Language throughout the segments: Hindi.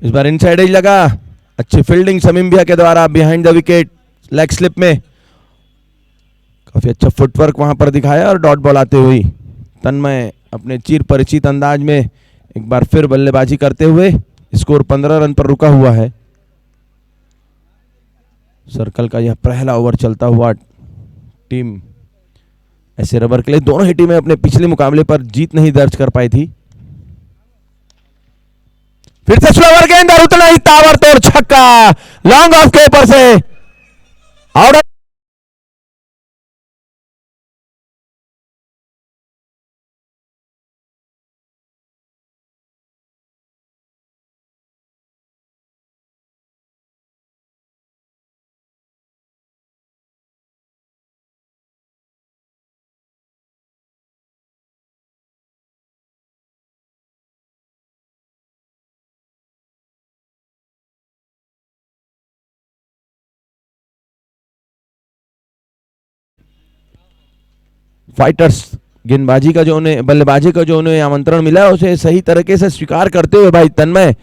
इस बार इनसाइड एज लगा, अच्छी फील्डिंग शमीम के द्वारा behind the wicket leg slip में, काफी अच्छा फुटवर्क वहां पर दिखाया और डॉट बॉल आते हुई तन्मय अपने चिर परिचित अंदाज में एक बार फिर बल्लेबाजी करते हुए स्कोर 15 रन पर रुका हुआ है। सर्कल का यह पहला ओवर चलता हुआ टीम ऐसे रबर के लिए दोनों ही टीमें अपने पिछले मुकाबले पर जीत नहीं दर्ज कर पाई थी। फिर से स्लोवर गेंद और उतना ही ताबड़तोड़ छक्का लॉन्ग ऑफ के ऊपर से आउट। फाइटर्स गेंदबाजी का जो उन्हें बल्लेबाजी का जो उन्हें आमंत्रण मिला है उसे सही तरीके से स्वीकार करते हुए भाई तन्मय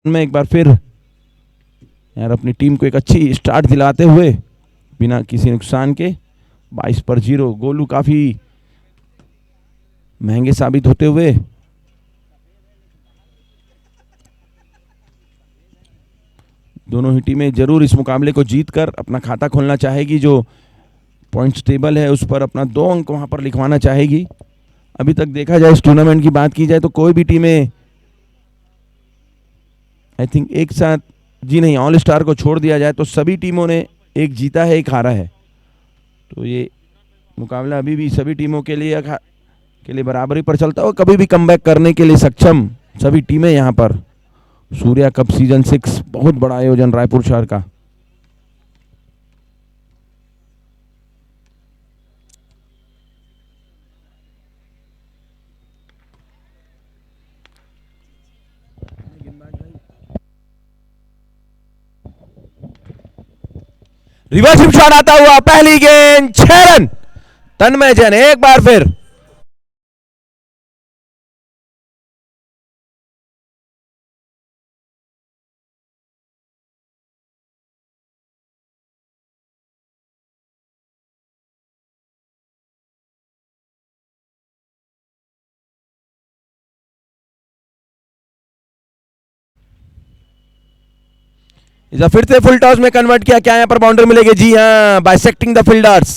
में एक बार फिर यार अपनी टीम को एक अच्छी स्टार्ट दिलाते हुए बिना किसी नुकसान के 22 पर 0 गोलू काफी महंगे साबित होते हुए दोनों ही टीमें जरूर इस मुकाबले को जीतकर अपना खाता खोलना चाहेगी। जो पॉइंट्स टेबल है उस पर अपना 2 अंक वहां पर लिखवाना चाहेगी। अभी तक देखा जाए, इस टूर्नामेंट की बात की जाए तो कोई भी टीमें आई थिंक एक साथ, जी नहीं, ऑल स्टार को छोड़ दिया जाए तो सभी टीमों ने एक जीता है, एक हारा है। तो ये मुकाबला अभी भी सभी टीमों के लिए बराबरी पर चलता है और कभी भी कमबैक करने के लिए सक्षम सभी टीमें यहाँ पर। सूर्या कप सीजन 6 बहुत बड़ा आयोजन रायपुर शहर का। रिवर्स हिप शॉट आता हुआ, पहली गेंद 6 रन। तन्मय जैन एक बार फिर इसे फिर से फुल टॉस में कन्वर्ट किया। क्या यहां पर बाउंड्री मिलेगी? जी हां, bisecting the fielders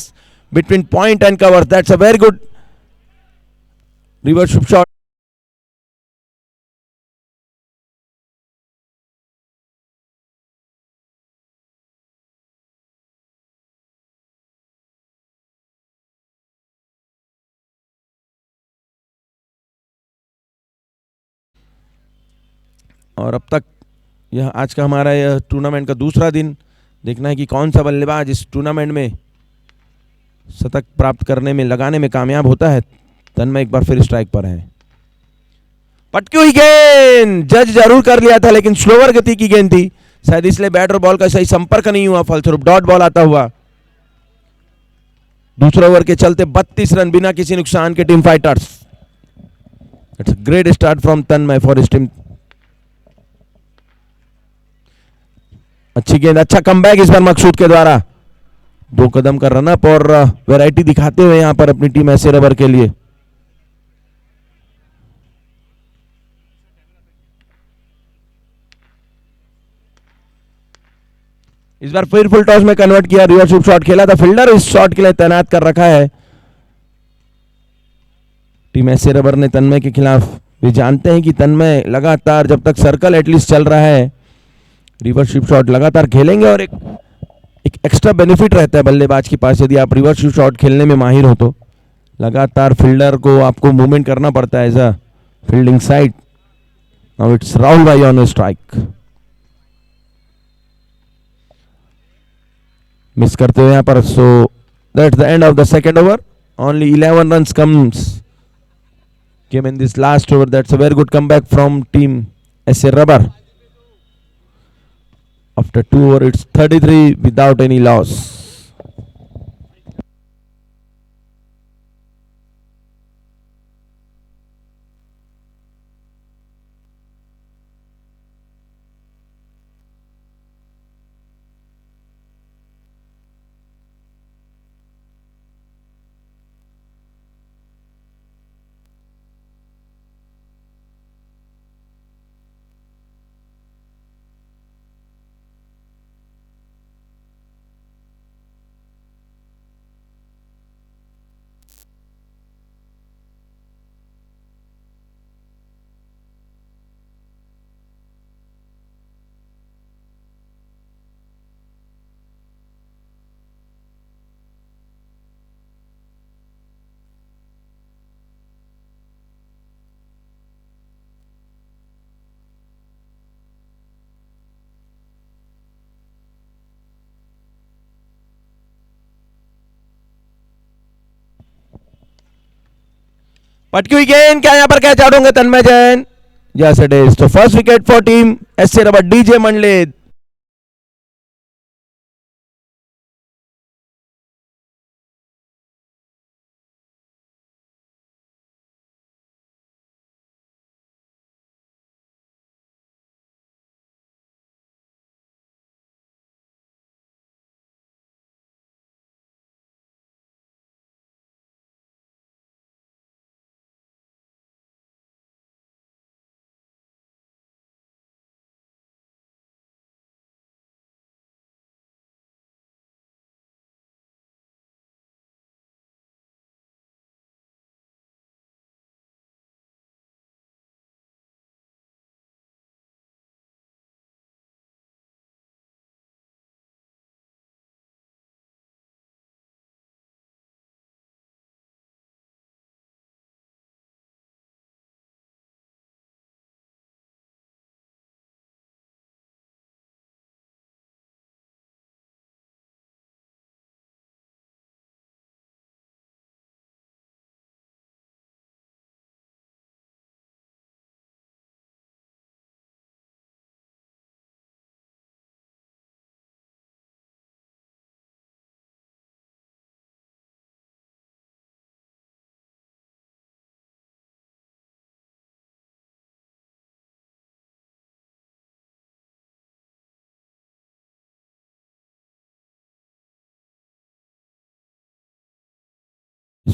between point and cover. That's a very good reverse hip shot. और अब तक यह आज का हमारा यह टूर्नामेंट का दूसरा दिन। देखना है कि कौन सा बल्लेबाज इस टूर्नामेंट में शतक प्राप्त करने में, लगाने में कामयाब होता है। तन्मय एक बार फिर स्ट्राइक पर है। पटकी हुई गेंद जज जरूर कर लिया था, लेकिन स्लोअर गति की गेंद थी, शायद इसलिए बैट और बॉल का सही संपर्क नहीं हुआ, फलस्वरूप डॉट बॉल आता हुआ। दूसरे ओवर के चलते 32 रन बिना किसी नुकसान के team fighters. It's great start from Tanmay for his team. अच्छी गेंद, अच्छा कमबैक इस बार मकसूद के द्वारा। 2 कदम का रनअप और वैरायटी दिखाते हुए यहां पर अपनी टीम ऐसे रबर के लिए। इस बार फिर फुल टॉस में कन्वर्ट किया, रिवर्स हुक शॉट खेला था। फील्डर इस शॉट के लिए तैनात कर रखा है टीम ऐसे रबर ने तन्मय के खिलाफ। वे जानते हैं कि तन्मय लगातार, जब तक सर्कल एटलीस्ट चल रहा है, रिवर्स हिप शॉट लगातार खेलेंगे और एक एक्स्ट्रा बेनिफिट रहता है बल्लेबाज के पास यदि आप रिवर्स हिप शॉट खेलने में माहिर हो तो। लगातार फील्डर को आपको मूवमेंट करना पड़ता है as a fielding side. Now it's Rahul भाई ऑन स्ट्राइक। मिस करते हुए यहाँ पर। So that's the end of the second over. Only 11 runs came in this last over. That's a very good comeback from team SA Rubber. After 2 overs, it's 33 without any loss. पटकी हुई गेंद, क्या यहां पर कैच आउट होंगे तन्मय Jain? Yes, it is. So first wicket for team SC Rubber, DJ Mandle.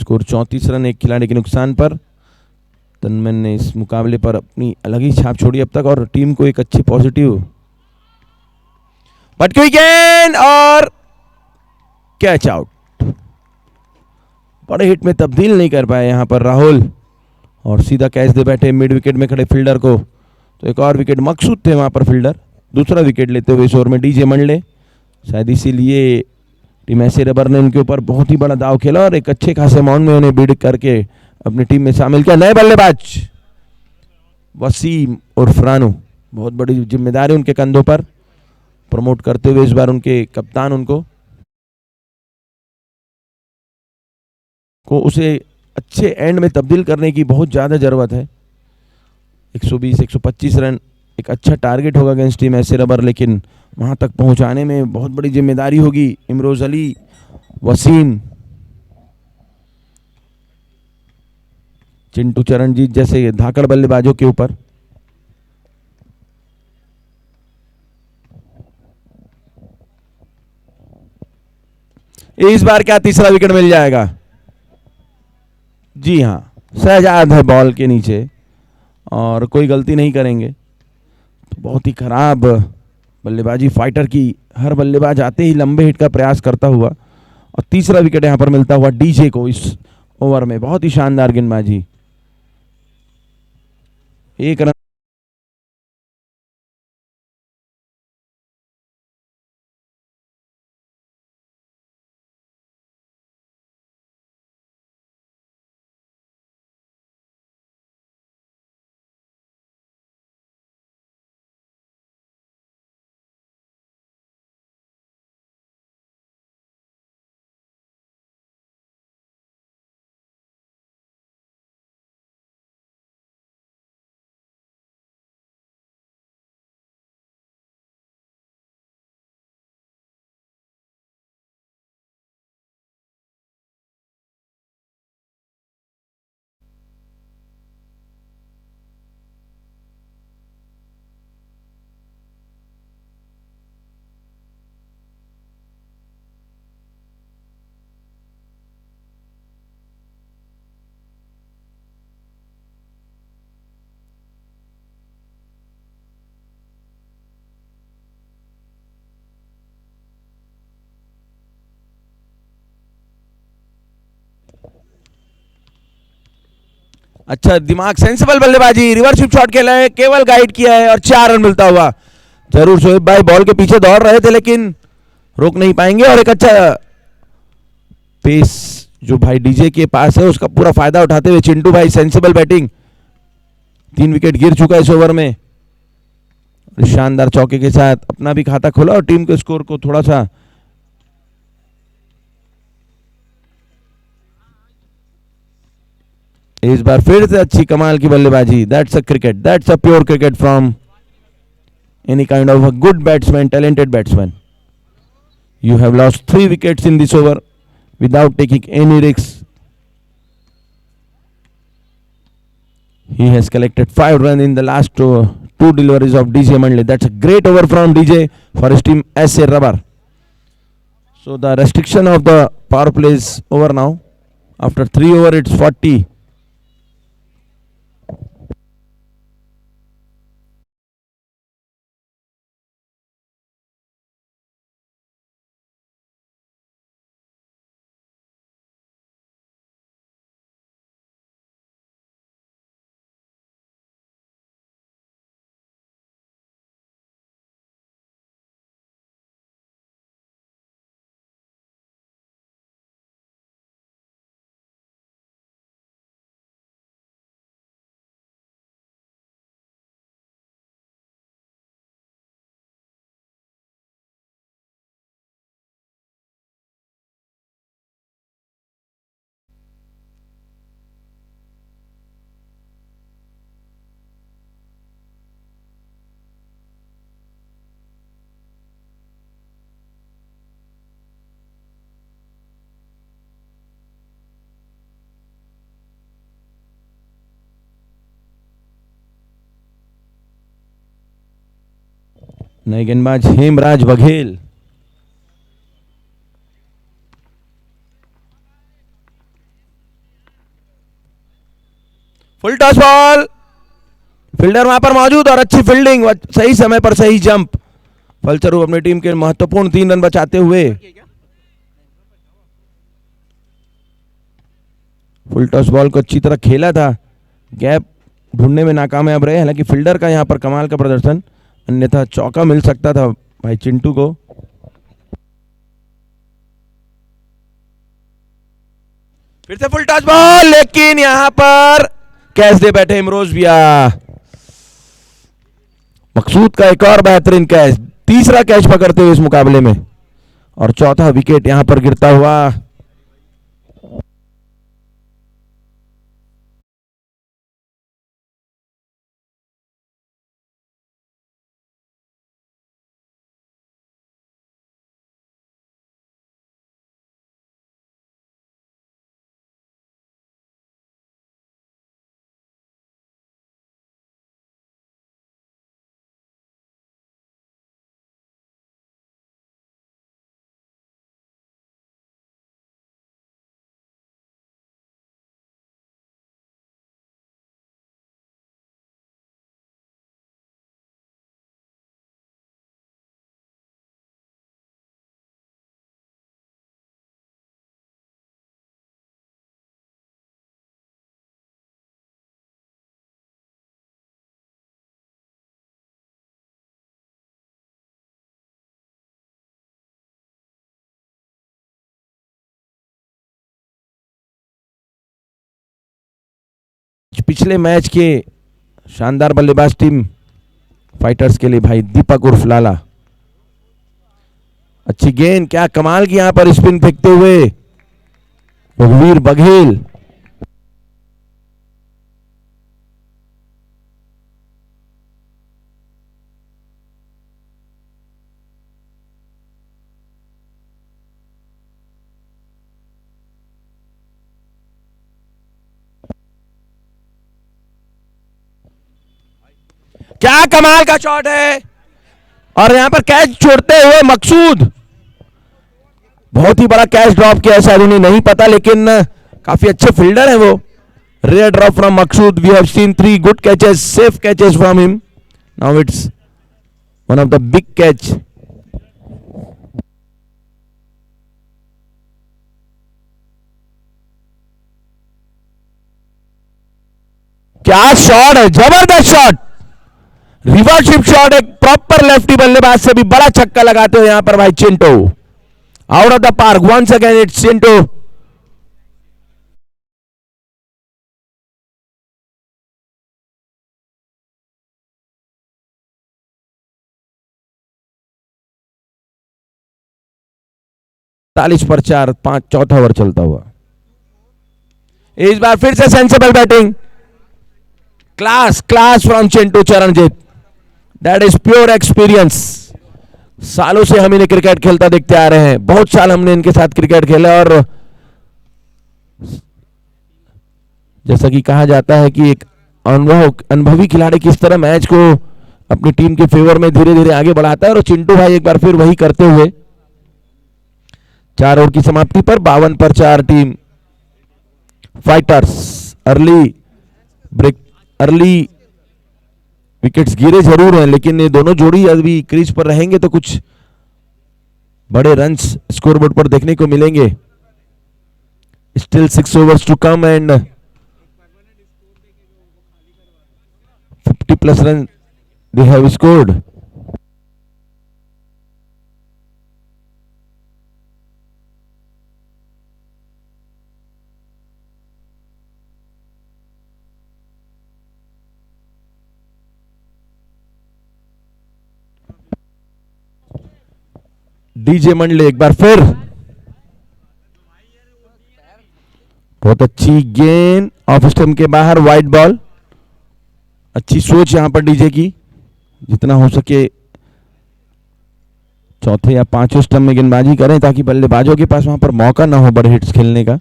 Score 34 run एक खिलाड़ी के नुकसान पर। तन्मय ने इस मुकाबले पर अपनी अलग ही छाप छोड़ी अब तक और टीम को एक अच्छी पॉजिटिव पटकी हुई गेंद और कैच आउट। बड़े हिट में तब्दील नहीं कर पाए यहां पर राहुल और सीधा कैच दे बैठे मिड विकेट में खड़े फील्डर को। तो एक और विकेट मकसूद थे वहां पर फील्डर, दूसरा विकेट लेते हुए इस ओवर में डीजे मंडले। शायद इसीलिए टीम एसए रबर ने उनके ऊपर बहुत ही बड़ा दाव खेला और एक अच्छे खासे अमाउंट में उन्हें बिड करके अपनी टीम में शामिल किया। नए बल्लेबाज वसीम और फ्रानू, बहुत बड़ी जिम्मेदारी उनके कंधों पर, प्रमोट करते हुए इस बार उनके कप्तान उनको को उसे अच्छे एंड में तब्दील करने की बहुत ज़्यादा ज़रूरत है। 120-125 रन एक अच्छा टारगेट होगा अगेंस्ट टीम एसए रबर, लेकिन वहां तक पहुंचाने में बहुत बड़ी जिम्मेदारी होगी इमरोज अली, वसीम, चिंटू चरणजीत जैसे धाकड़ बल्लेबाजों के ऊपर। इस बार क्या तीसरा विकेट मिल जाएगा? जी हाँ, शहजाद है बॉल के नीचे और कोई गलती नहीं करेंगे। तो बहुत ही खराब बल्लेबाजी फाइटर की, हर बल्लेबाज आते ही लंबे हिट का प्रयास करता हुआ और तीसरा विकेट यहां पर मिलता हुआ डीजे को इस ओवर में। बहुत ही शानदार गेंदबाजी, एक रन। अच्छा दिमाग, सेंसिबल बल्लेबाजी, रिवर्स स्विप शॉट खेला है, केवल गाइड किया है और 4 रन मिलता हुआ। जरूर शोएब भाई बॉल के पीछे दौड़ रहे थे लेकिन रोक नहीं पाएंगे और एक अच्छा पेस जो भाई डीजे के पास है उसका पूरा फायदा उठाते हुए चिंटू भाई सेंसिबल बैटिंग। 3 विकेट गिर चुका इस ओवर में, शानदार चौके के साथ अपना भी खाता खोला और टीम के स्कोर को थोड़ा सा इस बार फिर से अच्छी कमाल की बल्लेबाजी। That's a cricket, that's a pure cricket from any kind of a good batsman, talented batsman. You have lost 3 wickets in this over without taking any risks. He has collected 5 runs in the last two deliveries of DJ Mandle. That's a great over from DJ for his team SA Rubber. So the restriction of the power play is over now. After 3 over, it's 40. नए गेंदबाज Hemraj Baghel. Full toss ball, fielder वहां पर मौजूद और अच्छी फील्डिंग, सही समय पर सही जंप, फलस्वरूप अपनी टीम के महत्वपूर्ण 3 रन बचाते हुए। फुल टॉस बॉल को अच्छी तरह खेला था, गैप ढूंढने में नाकामयाब रहे, हालांकि फील्डर का यहां पर कमाल का प्रदर्शन, अन्यथा चौका मिल सकता था भाई चिंटू को। फिर से फुल टॉस बॉल, लेकिन यहां पर कैच दे बैठे इमरोज भैया। मकसूद का एक और बेहतरीन कैच, तीसरा कैच पकड़ते हुए इस मुकाबले में, और चौथा विकेट यहां पर गिरता हुआ। पिछले मैच के शानदार बल्लेबाज टीम फाइटर्स के लिए भाई दीपक उर्फ लाला। अच्छी गेंद, क्या कमाल की यहां पर स्पिन फेंकते हुए रघुवीर बघेल। क्या कमाल का शॉट है, और यहां पर कैच छोड़ते हुए मकसूद, बहुत ही बड़ा कैच ड्रॉप किया, शायद उन्हें नहीं पता, लेकिन काफी अच्छे फील्डर हैं वो। Rare drop from Maqsood, we have seen 3 good catches, safe catches from him, now it's one of the big catch. क्या शॉट है, जबरदस्त शॉट, रिवर्स शॉट, एक प्रॉपर लेफ्टी बल्लेबाज से भी बड़ा छक्का लगाते हुए यहां पर भाई Chintu out of the park. Once again it's Chintu. तालीस पर 4, 5, चौथा ओवर चलता हुआ। इस बार फिर से sensible batting, class class from Chintu Charanjit, that is pure experience. सालों से हम इन्हें क्रिकेट खेलता देखते आ रहे हैं, बहुत साल हमने इनके साथ क्रिकेट खेला, और जैसा कि कहा जाता है कि एक अनुभवी खिलाड़ी किस तरह मैच को अपनी टीम के फेवर में धीरे धीरे आगे बढ़ाता है, और चिंटू भाई एक बार फिर वही करते हुए 4 ओवर की समाप्ति पर 52 पर 4 टीम फाइटर्स। अर्ली विकेट्स गिरे जरूर हैं, लेकिन ये दोनों जोड़ी अभी क्रीज पर रहेंगे तो कुछ बड़े रन्स स्कोरबोर्ड पर देखने को मिलेंगे। Still 6 overs to come and 50+ run they have scored. DJ मंडले एक बार फिर, बहुत अच्छी गेंद ऑफ स्टंप के बाहर, वाइड बॉल। अच्छी सोच यहां पर डीजे की, जितना हो सके चौथे या पांचवें स्टंप में गेंदबाजी करें ताकि बल्लेबाजों के पास वहां पर मौका ना हो बड़े हिट्स खेलने का।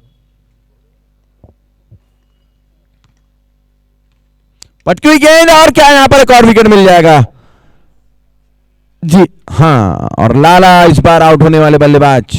पटकी हुई गेंद, और क्या यहां पर एक और विकेट मिल जाएगा जी हाँ, और लाला इस बार आउट होने वाले बल्लेबाज।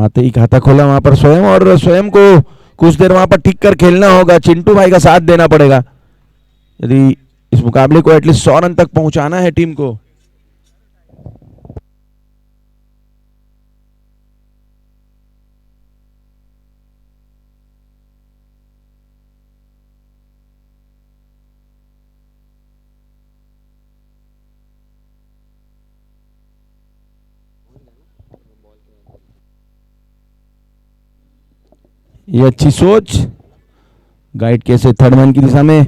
आते ही खाता खोला वहां पर स्वयं, और स्वयं को कुछ देर वहां पर ठीक कर खेलना होगा। चिंटू भाई का साथ देना पड़ेगा यदि इस मुकाबले को एटलीस्ट 100 रन तक पहुंचाना है टीम को। ये अच्छी सोच, गाइड कैसे थर्ड मैन की दिशा में,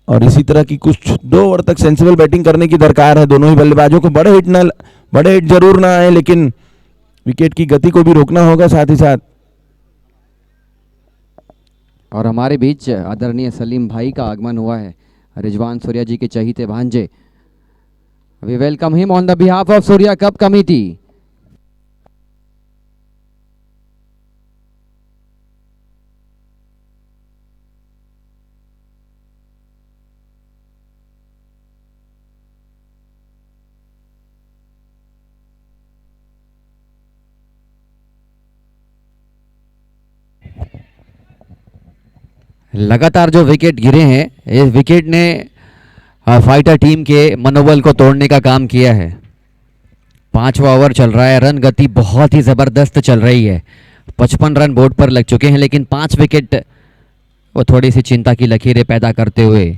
और इसी तरह की कुछ 2 ओवर तक सेंसिबल बैटिंग करने की दरकार है दोनों ही बल्लेबाजों को। बड़े हिट जरूर ना आए, लेकिन विकेट की गति को भी रोकना होगा साथ ही साथ। और हमारे बीच आदरणीय सलीम भाई का आगमन हुआ है, रिजवान सूर्या जी के चहीते भांजे। We welcome him on the behalf of Surya cup committee. लगातार जो विकेट गिरे हैं, इस विकेट ने फाइटर टीम के मनोबल को तोड़ने का काम किया है। 5वां ओवर चल रहा है, रन गति बहुत ही ज़बरदस्त चल रही है। 55 रन बोर्ड पर लग चुके हैं, लेकिन 5 विकेट वो थोड़ी सी चिंता की लकीरें पैदा करते हुए।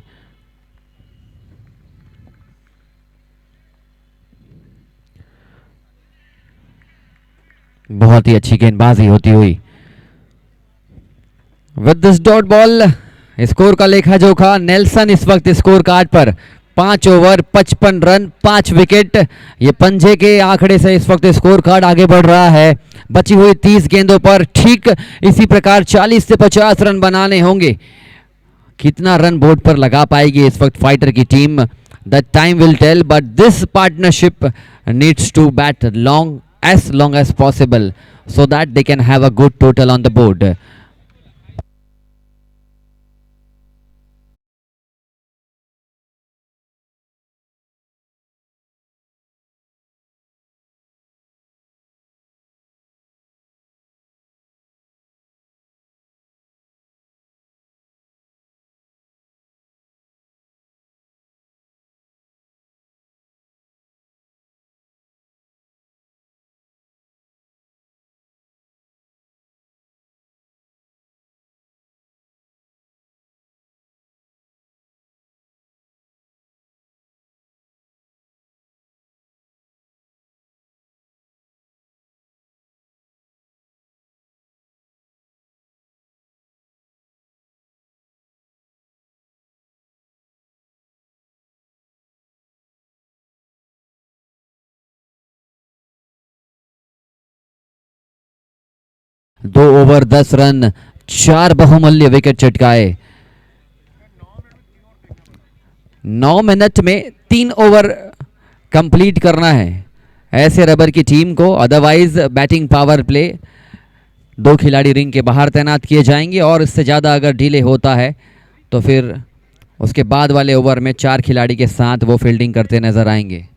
बहुत ही अच्छी गेंदबाजी होती हुई। With this dot ball score का लेखा जोखा नेल्सन इस वक्त स्कोर कार्ड पर 5 ओवर 55 रन 5 विकेट। ये पंजे के आंकड़े से इस वक्त स्कोर कार्ड आगे बढ़ रहा है। बची हुई 30 गेंदों पर ठीक इसी प्रकार 40 से 50 रन बनाने होंगे। कितना रन बोर्ड पर लगा पाएगी इस वक्त फाइटर की team, the time will tell, but this partnership needs to bat long as possible so that they can have a good total on the board. दो ओवर 10 रन 4 बहुमूल्य विकेट चटकाए। 9 मिनट में 3 ओवर कंप्लीट करना है ऐसे रबर की टीम को, अदरवाइज बैटिंग पावर प्ले 2 खिलाड़ी रिंग के बाहर तैनात किए जाएंगे, और इससे ज़्यादा अगर डिले होता है तो फिर उसके बाद वाले ओवर में 4 खिलाड़ी के साथ वो फील्डिंग करते नजर आएंगे।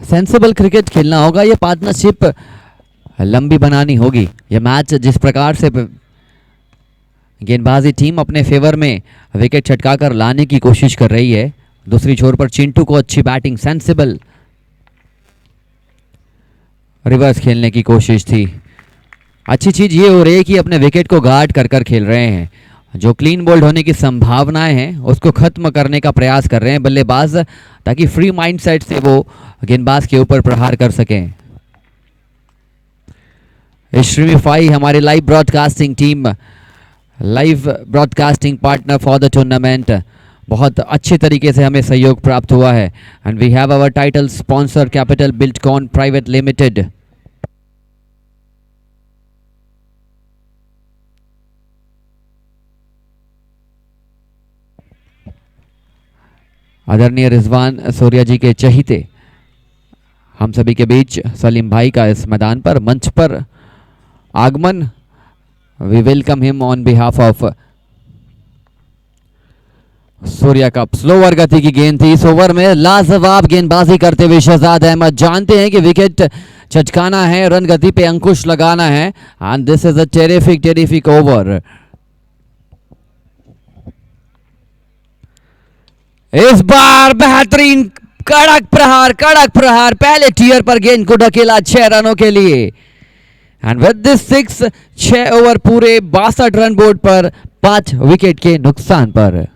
सेंसिबल क्रिकेट खेलना होगा, ये पार्टनरशिप लंबी बनानी होगी। ये मैच जिस प्रकार से गेंदबाजी टीम अपने फेवर में विकेट छटकाकर लाने की कोशिश कर रही है, दूसरी छोर पर चिंटू को अच्छी बैटिंग, सेंसिबल रिवर्स खेलने की कोशिश थी। अच्छी चीज ये हो रही है कि अपने विकेट को गार्ड कर कर खेल रहे हैं। जो क्लीन बोल्ड होने की संभावनाएं हैं उसको खत्म करने का प्रयास कर रहे हैं बल्लेबाज, ताकि फ्री माइंड सेट से वो गेंदबाज के ऊपर प्रहार कर सकें। स्ट्रीमिफाई हमारी live broadcasting team, live broadcasting partner for the tournament, बहुत अच्छे तरीके से हमें सहयोग प्राप्त हुआ है। And we have our title sponsor Capital Buildcon Private Limited. आदरणीय रिजवान सूर्या जी के चहीते हम सभी के बीच सलीम भाई का इस मैदान पर मंच पर आगमन We welcome him on behalf of Surya cup. Slower गति की गेंद थी इस ओवर में, लाजवाब गेंदबाजी करते हुए शहजाद अहमद जानते हैं कि विकेट चटकाना है, रन गति पे अंकुश लगाना है, and this is a terrific over. इस बार बेहतरीन कड़क प्रहार पहले टीयर पर गेंद को ढकेला 6 रनों के लिए, एंड विद दिस 6 ओवर पूरे 62 रन बोर्ड पर 5 विकेट के नुकसान पर।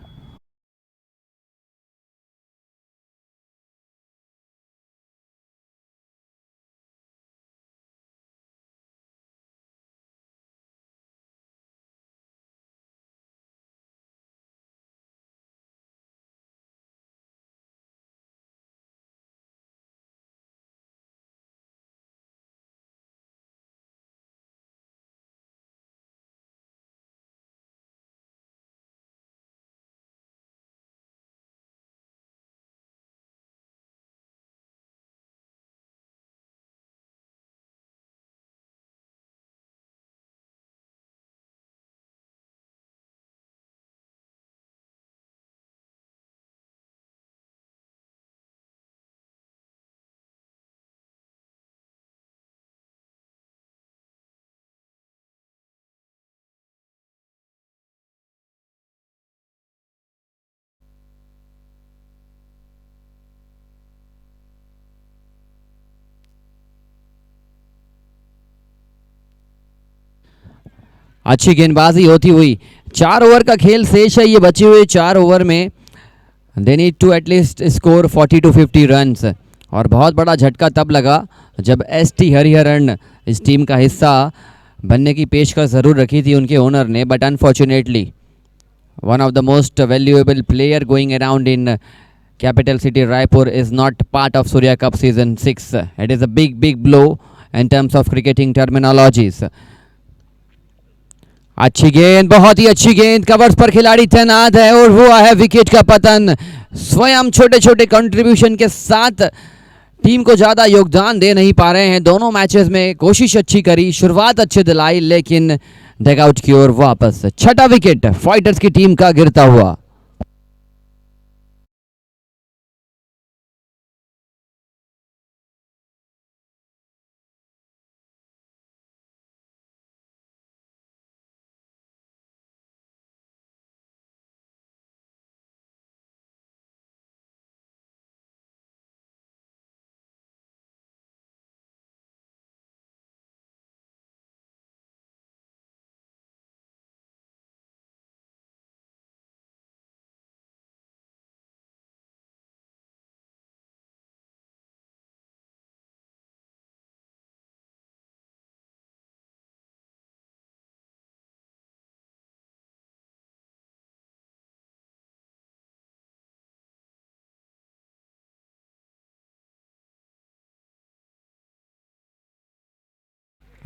अच्छी गेंदबाजी होती हुई 4 ओवर का खेल शेष है, ये बचे हुए 4 ओवर में they need to at least score 40 to 50 runs, और बहुत बड़ा झटका तब लगा जब एसटी हरिहरन इस टीम का हिस्सा बनने की पेशकश ज़रूर रखी थी उनके ओनर ने, but unfortunately one of the most valuable player going around in capital city Raipur is not part of Surya cup season 6। It is a big blow in terms of cricketing terminologies. अच्छी गेंद, बहुत ही अच्छी गेंद, कवर्स पर खिलाड़ी तैनात है और हुआ है विकेट का पतन। स्वयं छोटे कंट्रीब्यूशन के साथ टीम को ज़्यादा योगदान दे नहीं पा रहे हैं, दोनों मैचेस में कोशिश अच्छी करी, शुरुआत अच्छी दिलाई, लेकिन डगआउट की ओर वापस। 6ठा विकेट फाइटर्स की टीम का गिरता हुआ।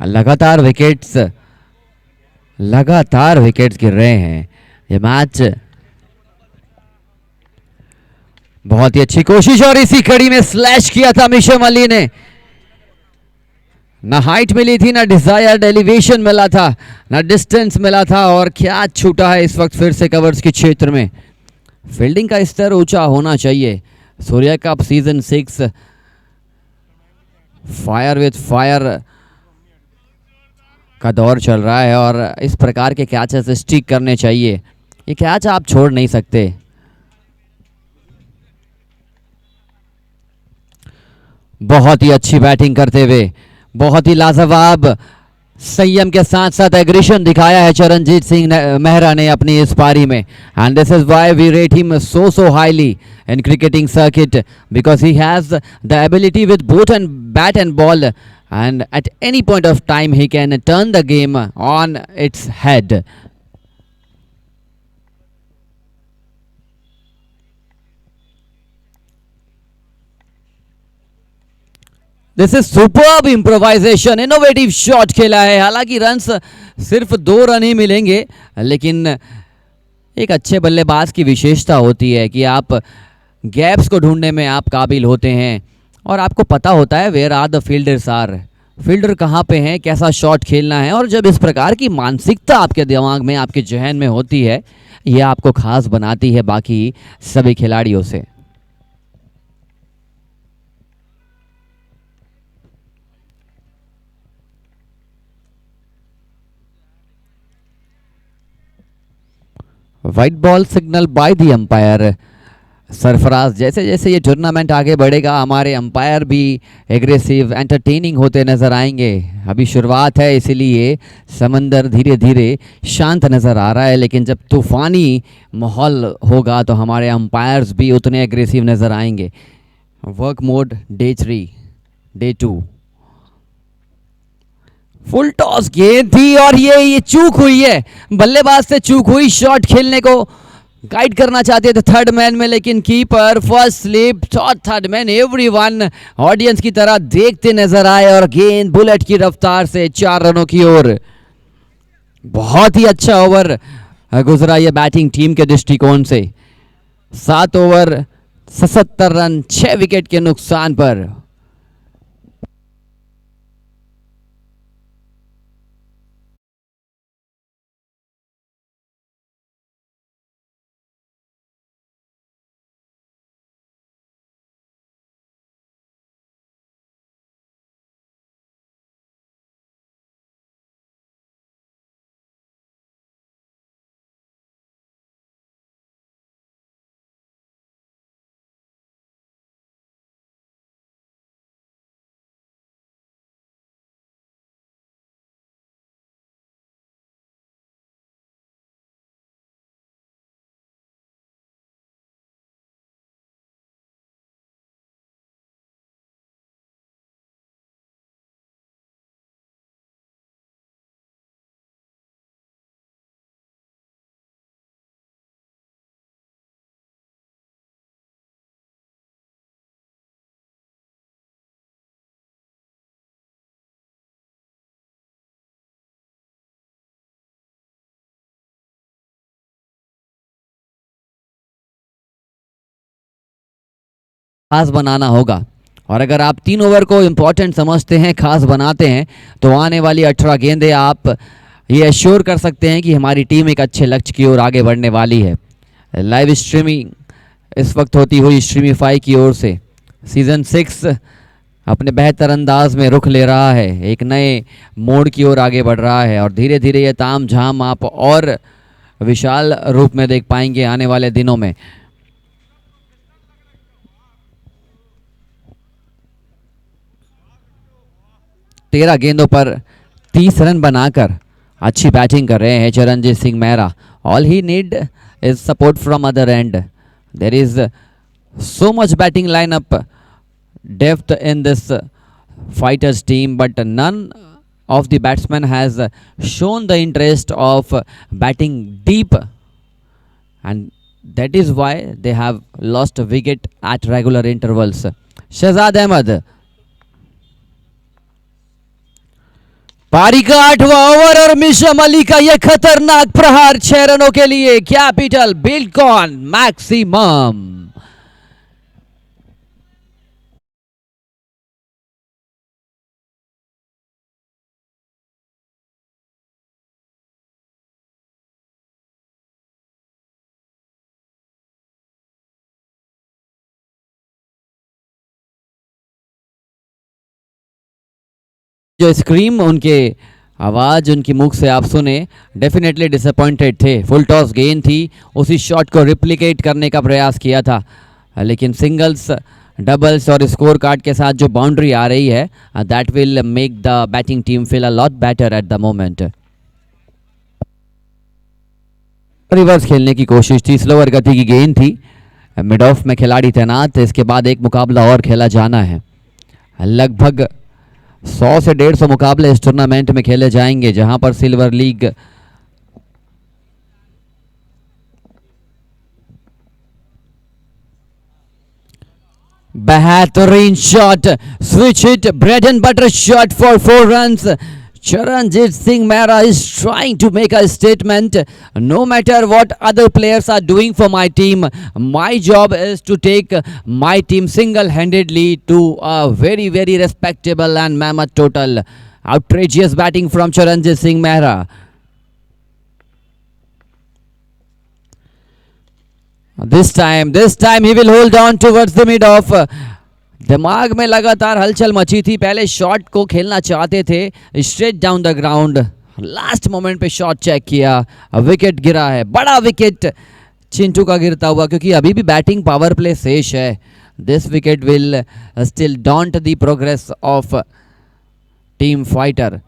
लगातार विकेट्स गिर रहे हैं। ये मैच बहुत ही अच्छी कोशिश, और इसी कड़ी में स्लैश किया था मिशम अली ने। ना हाइट मिली थी, ना डिजायर्ड एलिवेशन मिला था, ना डिस्टेंस मिला था, और क्या छूटा है इस वक्त फिर से कवर्स के क्षेत्र में। फील्डिंग का स्तर ऊंचा होना चाहिए। Surya cup season 6 fire with fire का दौर चल रहा है, और इस प्रकार के कैचेस स्टिक करने चाहिए। ये कैच आप छोड़ नहीं सकते। बहुत ही अच्छी बैटिंग करते हुए, बहुत ही लाजवाब संयम के साथ साथ एग्रेशन दिखाया है चरणजीत सिंह मेहरा ने अपनी इस पारी में, and this is why we rate him so highly इन cricketing circuit, because he has the ability with both and bat and ball, and at any point of time he can turn the game on its head. This is superb improvisation, innovative shot खेला है। हालांकि रन्स सिर्फ 2 रन ही मिलेंगे, लेकिन एक अच्छे बल्लेबाज की विशेषता होती है कि आप गैप्स को ढूंढने में आप काबिल होते हैं, और आपको पता होता है where are the fielders are, fielder कहाँ पे हैं, कैसा शॉट खेलना है। और जब इस प्रकार की मानसिकता आपके दिमाग में, आपके जहन में होती है, ये आपको खास बनाती है बाकी सभी खिलाड़ियों से। White ball signal by the umpire. Sarfaraz, जैसे जैसे ये टूर्नामेंट आगे बढ़ेगा हमारे अंपायर भी एग्रेसिव, एंटरटेनिंग होते नजर आएंगे। अभी शुरुआत है इसीलिए समंदर धीरे धीरे शांत नज़र आ रहा है, लेकिन जब तूफ़ानी माहौल होगा तो हमारे अंपायर्स भी उतने एग्रेसिव नज़र आएंगे। Work mode day 3, day 2। Full toss गेंद थी और ये चूक हुई है, बल्लेबाज से चूक हुई। शॉट खेलने को गाइड करना चाहते थे थर्ड मैन में, लेकिन keeper first slip shot third man. Everyone audience की तरह देखते नजर आए और गेंद बुलेट की रफ्तार से 4 रनों की ओर। बहुत ही अच्छा ओवर गुजरा ये बैटिंग टीम के दृष्टिकोण से। 7 ओवर 77 रन 6 विकेट के नुकसान पर। खास बनाना होगा, और अगर आप 3 ओवर को इम्पोर्टेंट समझते हैं, खास बनाते हैं, तो आने वाली 18 गेंदें आप ये एश्योर कर सकते हैं कि हमारी टीम एक अच्छे लक्ष्य की ओर आगे बढ़ने वाली है। लाइव स्ट्रीमिंग इस वक्त होती हुई स्ट्रीमीफाई की ओर से सीज़न 6 अपने बेहतर अंदाज में रुख ले रहा है, एक नए मोड़ की ओर आगे बढ़ रहा है, और धीरे धीरे ये ताम झाम आप और विशाल रूप में देख पाएंगे आने वाले दिनों में। 13 गेंदों पर 30 रन बनाकर अच्छी बैटिंग कर रहे हैं Charanjit Singh Mehra. All he need is support from other end. There is so much batting lineup depth in this fighters team, but none of the batsmen has shown the interest of batting deep, and that is why they have lost a wicket at regular intervals. Shahzad Ahmed, पारी का 8वां ओवर और मिशम अली का यह खतरनाक प्रहार 6 रनों के लिए। Capital Buildcon maximum. जो स्क्रीम उनके आवाज़ उनकी मुख से आप सुने, डेफिनेटली डिसअपॉइंटेड थे। फुल टॉस गेंद थी, उसी शॉट को रिप्लिकेट करने का प्रयास किया था, लेकिन सिंगल्स डबल्स और स्कोर कार्ड के साथ जो बाउंड्री आ रही है, that will make the batting team feel a lot better at the moment. Reverse खेलने की कोशिश थी, स्लोअर गति की गेंद थी, मिड ऑफ में खिलाड़ी तैनात, इसके बाद एक मुकाबला और खेला जाना है। लगभग 100 से 150 मुकाबले इस टूर्नामेंट में खेले जाएंगे, जहां पर सिल्वर लीग बेहतरीन shot, switch hit, bread and butter shot for 4 runs. Charanjit Singh Mehra is trying to make a statement. No matter what other players are doing for my team, my job is to take my team single-handedly to a very, very respectable and mammoth total. Outrageous batting from Charanjit Singh Mehra. This time he will hold on towards the mid off. दिमाग में लगातार हलचल मची थी. पहले शॉट को खेलना चाहते थे straight down the ground. Last moment पे शॉट चेक किया. विकेट गिरा है, बड़ा विकेट चिंटू का गिरता हुआ, क्योंकि अभी भी बैटिंग पावर प्ले शेष है. This wicket will still don't the progress of team fighter.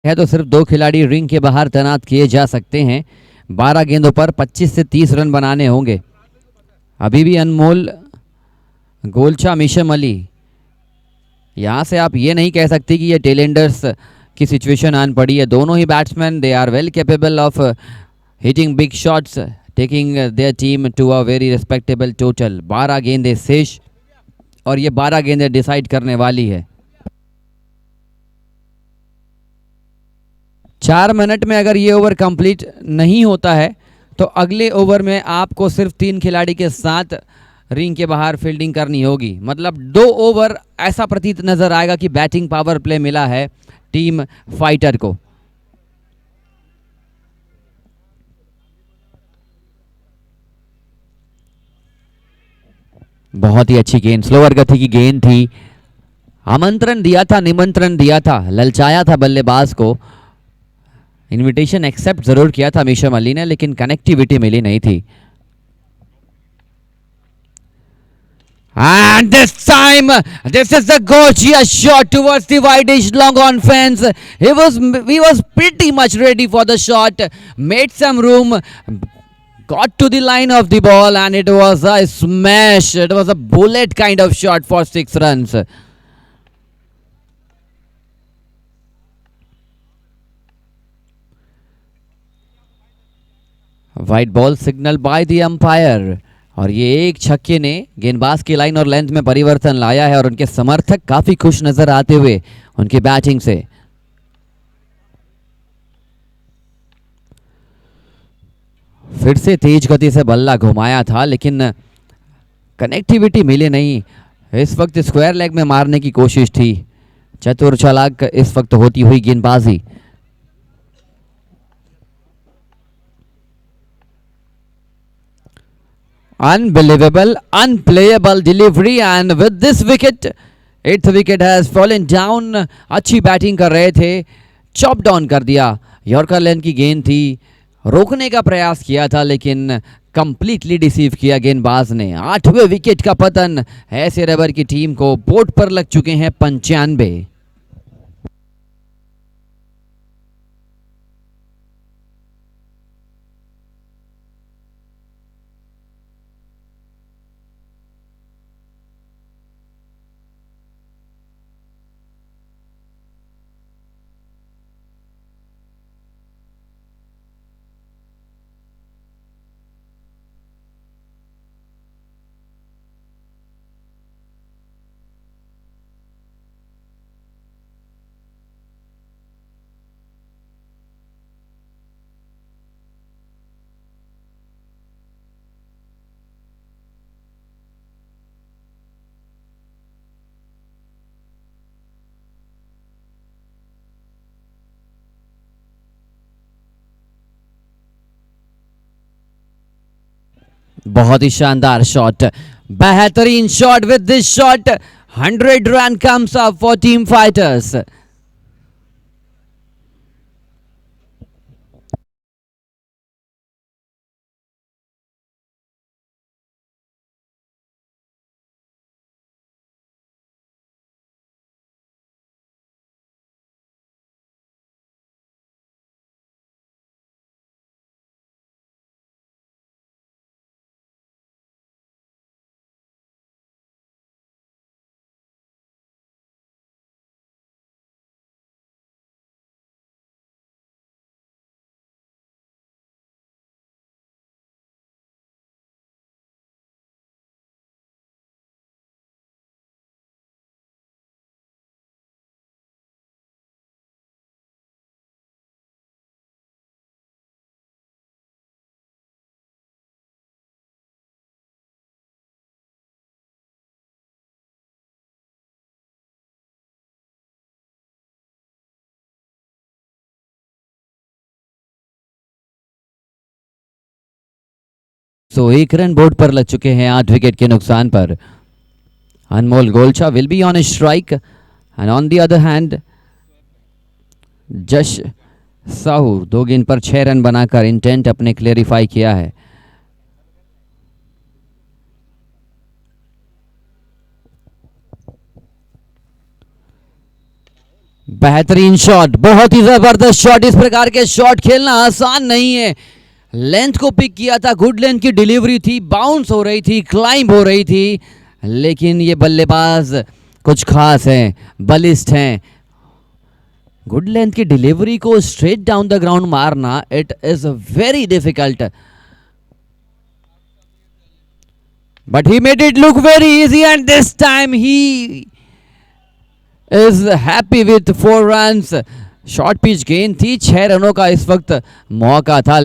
है तो सिर्फ 2 खिलाड़ी रिंग के बाहर तैनात किए जा सकते हैं. 12 गेंदों पर 25 से 30 रन बनाने होंगे. अभी भी अनमोल, गोलचा, मिशम अली. यहाँ से आप ये नहीं कह सकते कि ये टेलेंडर्स की सिचुएशन आन पड़ी है. दोनों ही batsman they are well capable of hitting big shots, taking their team to a very respectable total. 12 गेंदें शेष और ये 12 गेंदें डिसाइड करने वाली है. 4 मिनट में अगर ये ओवर कंप्लीट नहीं होता है तो अगले ओवर में आपको सिर्फ 3 खिलाड़ी के साथ रिंग के बाहर फील्डिंग करनी होगी. मतलब 2 ओवर ऐसा प्रतीत नजर आएगा कि बैटिंग पावर प्ले मिला है टीम फाइटर को. बहुत ही अच्छी गेंद, स्लोअर गति की गेंद थी. आमंत्रण दिया था, निमंत्रण दिया था, ललचाया था बल्लेबाज को. इनविटेशन एक्सेप्ट जरूर किया था मिशम अली ने, लेकिन कनेक्टिविटी मिली नहीं थी. And this time, this is the gorgeous shot towards the wide-ish long on fence. He was pretty much ready for the shot, made some room, got to the line of the ball, and it was a smash. It was a bullet kind of shot for 6 runs. White ball signal by the umpire. और ये एक छक्के ने गेंदबाज की लाइन और लेंथ में परिवर्तन लाया है और उनके समर्थक काफी खुश नजर आते हुए उनकी बैटिंग से. फिर से तेज गति से बल्ला घुमाया था लेकिन कनेक्टिविटी मिली नहीं. इस वक्त स्क्वायर लेग में मारने की कोशिश थी. चतुर चालाक इस वक्त होती हुई गेंदबाजी. Unbelievable, unplayable delivery, and with this wicket, 8th wicket has fallen down. अच्छी बैटिंग कर रहे थे, चॉप डाउन कर दिया. यॉर्कर लेंथ की गेंद थी, रोकने का प्रयास किया था लेकिन कंप्लीटली डिसीव किया गेंदबाज ने. 8वें विकेट का पतन. ऐसे रबर की टीम को बोर्ड पर लग चुके हैं 95. बहुत ही शानदार शॉट, बेहतरीन shot. With this shot 100 run comes up for team fighters. So एक रन बोर्ड पर लग चुके हैं 8 विकेट के नुकसान पर। Anmol Golchha will be on strike and on the other hand Jash Sahu 2 गेंद पर 6 रन बनाकर इंटेंट अपने क्लेरिफाई किया है। बेहतरीन शॉट, बहुत ही जबरदस्त शॉट। इस प्रकार के शॉट खेलना आसान नहीं है। लेंथ को पिक किया था, गुड लेंथ की डिलीवरी थी, बाउंस हो रही थी, क्लाइंब हो रही थी, लेकिन ये बल्लेबाज कुछ खास हैं, बलिष्ठ हैं। गुड लेंथ की डिलीवरी को स्ट्रेट डाउन द ग्राउंड मारना it is very difficult, but he made it look very easy and this time he is happy with 4 runs. Short pitch गेंद थी, 6 रनों का इस वक्त मौका था।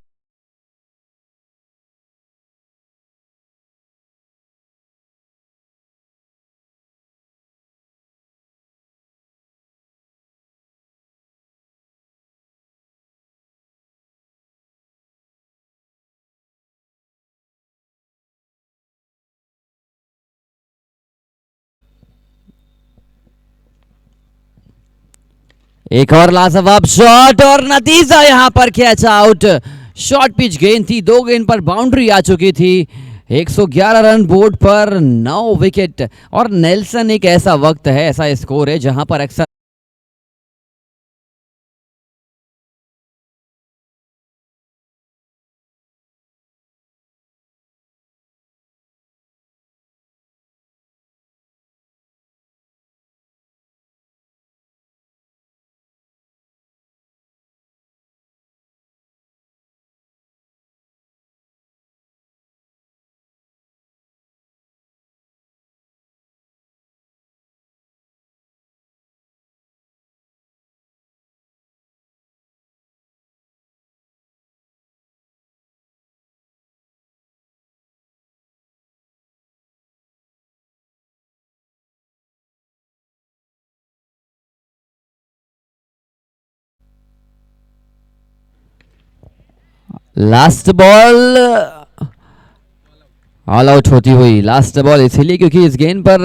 एक और लाजवाब शॉट और नतीजा यहां पर कैच आउट। शॉर्ट पिच गेंद थी, 2 गेंद पर बाउंड्री आ चुकी थी। 111 रन बोर्ड पर 9 विकेट, और नेल्सन एक ऐसा वक्त है, ऐसा स्कोर है जहां पर अक्सर लास्ट बॉल ऑल आउट होती हुई। लास्ट बॉल इसलिए क्योंकि इस गेंद पर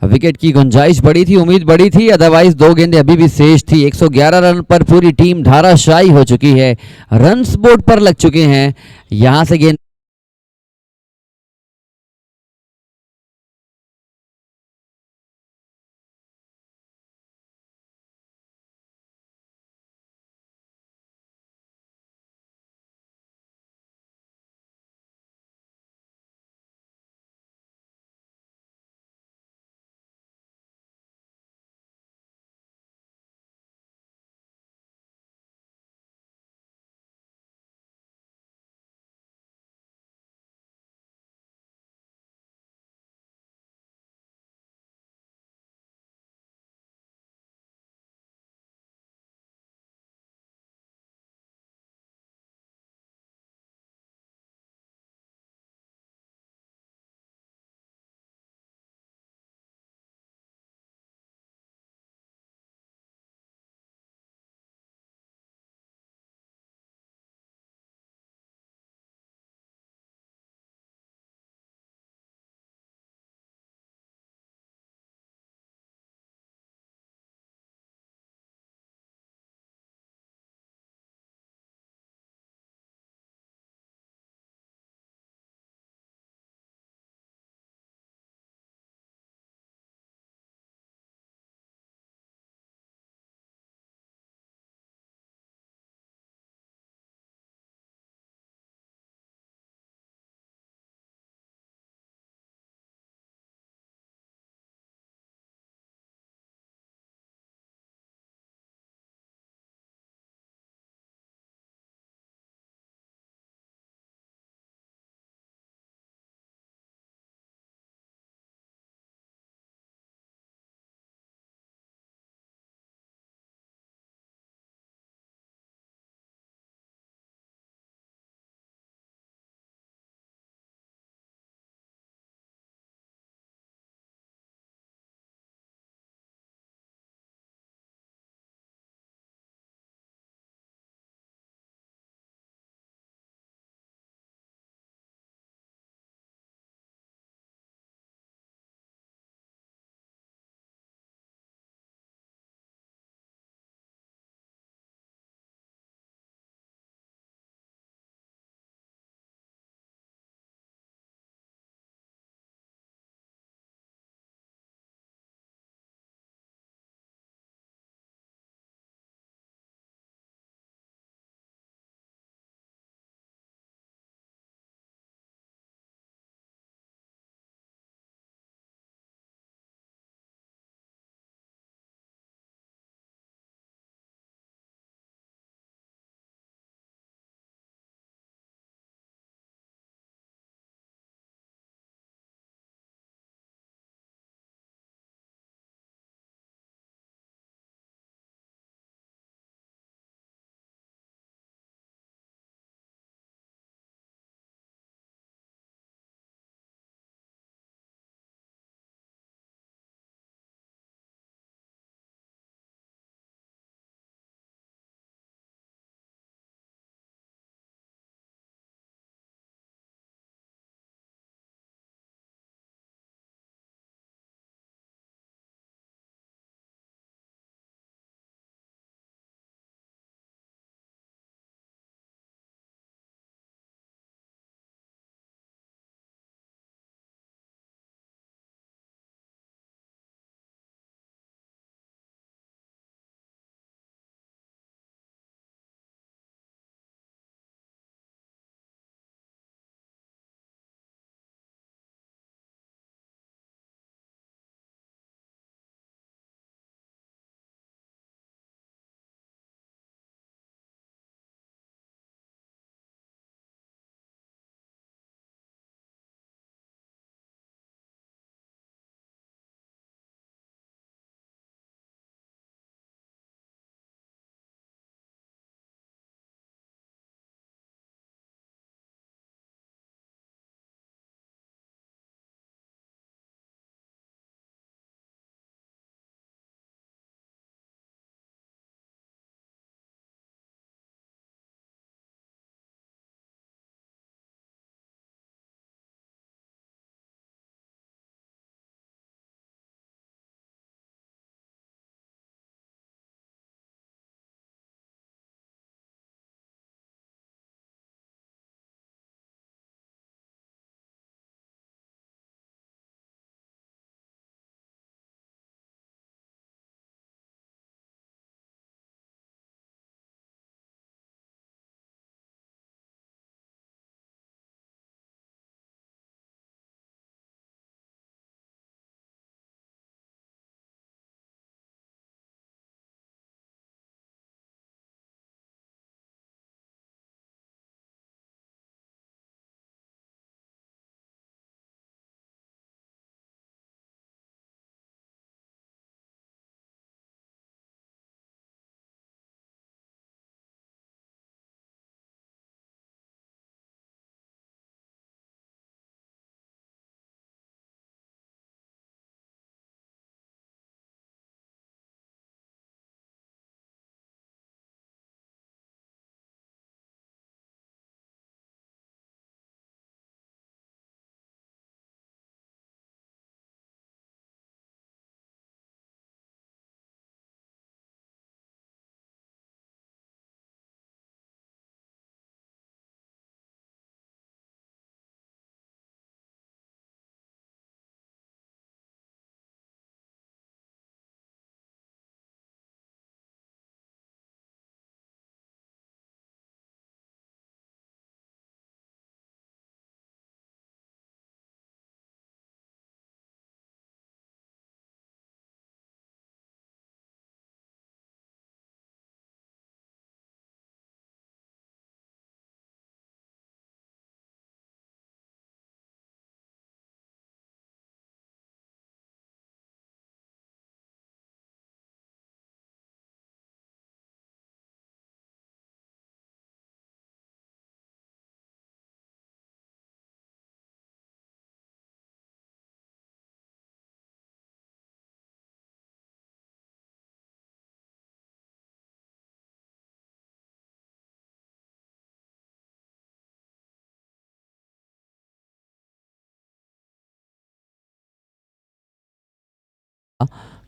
विकेट की गुंजाइश बड़ी थी, उम्मीद बड़ी थी, अदरवाइज 2 गेंदें अभी भी शेष थी। 111 रन पर पूरी टीम धाराशायी हो चुकी है, रन्स बोर्ड पर लग चुके हैं। यहां से गेंद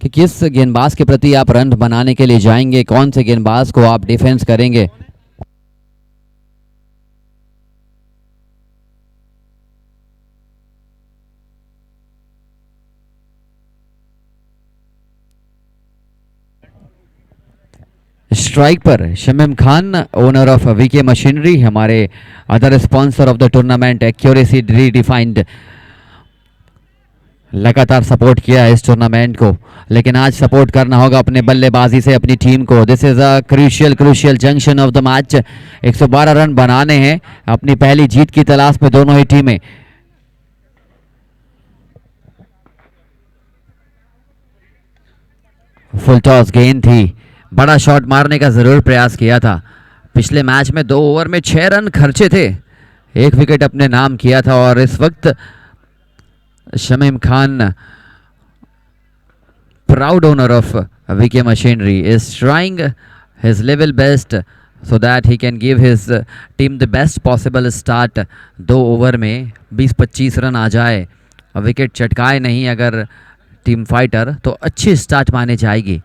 कि किस गेंदबाज के प्रति आप रन बनाने के लिए जाएंगे, कौन से गेंदबाज को आप डिफेंस करेंगे। स्ट्राइक पर Shamim Khan, owner of VK machinery, हमारे other sponsor of the tournament accuracy redefined, लगातार सपोर्ट किया है इस टूर्नामेंट को, लेकिन आज सपोर्ट करना होगा अपने बल्लेबाजी से अपनी टीम को। This is a crucial junction of the match. 112 run बनाने हैं, अपनी पहली जीत की तलाश में दोनों ही टीमें। फुल टॉस गेंद थी, बड़ा शॉट मारने का जरूर प्रयास किया था। पिछले मैच में 2 ओवर में 6 रन खर्चे थे, 1 विकेट अपने नाम किया था, और इस वक्त Shamim Khan, proud owner of VK Machinery, is trying his level best so that he can give his team the best possible start। 2 over में 20-25 रन आ जाए, विकेट चटकाए नहीं अगर टीम फाइटर, तो अच्छी स्टार्ट माने जाएगी।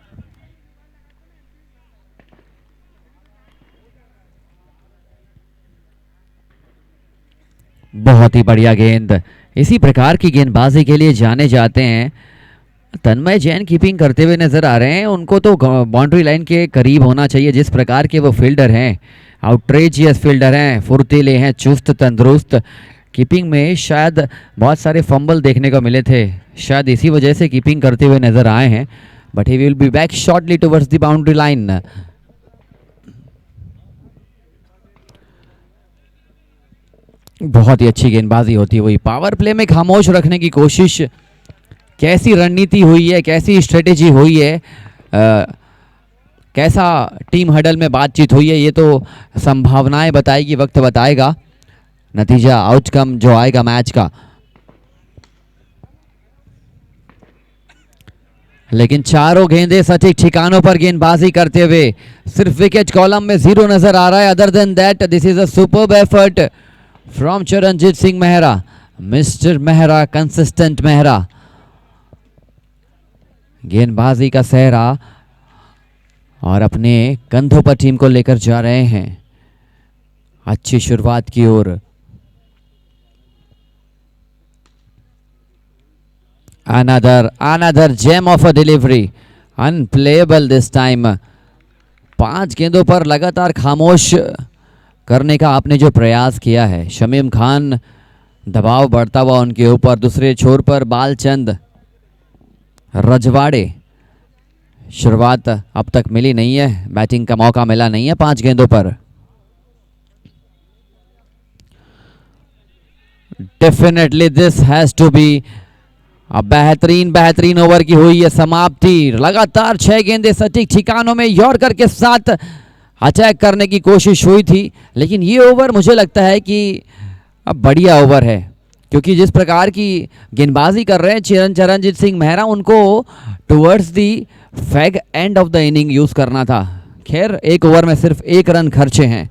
बहुत ही बढ़िया गेंद। इसी प्रकार की गेंदबाजी के लिए जाने जाते हैं तन्मय जैन, कीपिंग करते हुए नजर आ रहे हैं। उनको तो बाउंड्री लाइन के करीब होना चाहिए, जिस प्रकार के वो फील्डर हैं, आउटरेजियस फील्डर हैं, फुर्तीले हैं, चुस्त तंदुरुस्त। कीपिंग में शायद बहुत सारे फंबल देखने को मिले थे, शायद इसी वजह से कीपिंग करते हुए नजर आए हैं, but he will be back shortly towards the boundary line. बहुत ही अच्छी गेंदबाजी होती हुई, पावर प्ले में खामोश रखने की कोशिश। कैसी रणनीति हुई है, कैसी स्ट्रेटेजी हुई है, कैसा टीम हडल में बातचीत हुई है, ये तो संभावनाएं बताएगी, वक्त बताएगा नतीजा, आउटकम जो आएगा मैच का। लेकिन चारों गेंदे सटीक ठिकानों पर गेंदबाजी करते हुए सिर्फ विकेट कॉलम में 0 नजर आ रहा है। Other than that this is a superb effort from Charanjit Singh Mehra, mister Mehra, consistent Mehra. गेंदबाजी का सेहरा और अपने कंधों पर टीम को लेकर जा रहे हैं अच्छी शुरुआत की ओर। Another gem of a delivery, unplayable this time. 5 गेंदों पर लगातार खामोश करने का आपने जो प्रयास किया है, शमीम खान, दबाव बढ़ता हुआ उनके ऊपर। दूसरे छोर पर बालचंद रजवाड़े, शुरुआत अब तक मिली नहीं है, बैटिंग का मौका मिला नहीं है 5 गेंदों पर। Definitely this has to be अब बेहतरीन ओवर की हुई है समाप्ति। लगातार 6 गेंदे सटीक ठिकानों में यॉर्कर के साथ अटैक करने की कोशिश हुई थी, लेकिन ये ओवर मुझे लगता है कि अब बढ़िया ओवर है, क्योंकि जिस प्रकार की गेंदबाजी कर रहे हैं चरणजीत सिंह मेहरा, उनको towards the fag and of the inning use करना था। खैर 1 ओवर में सिर्फ 1 रन खर्चे हैं।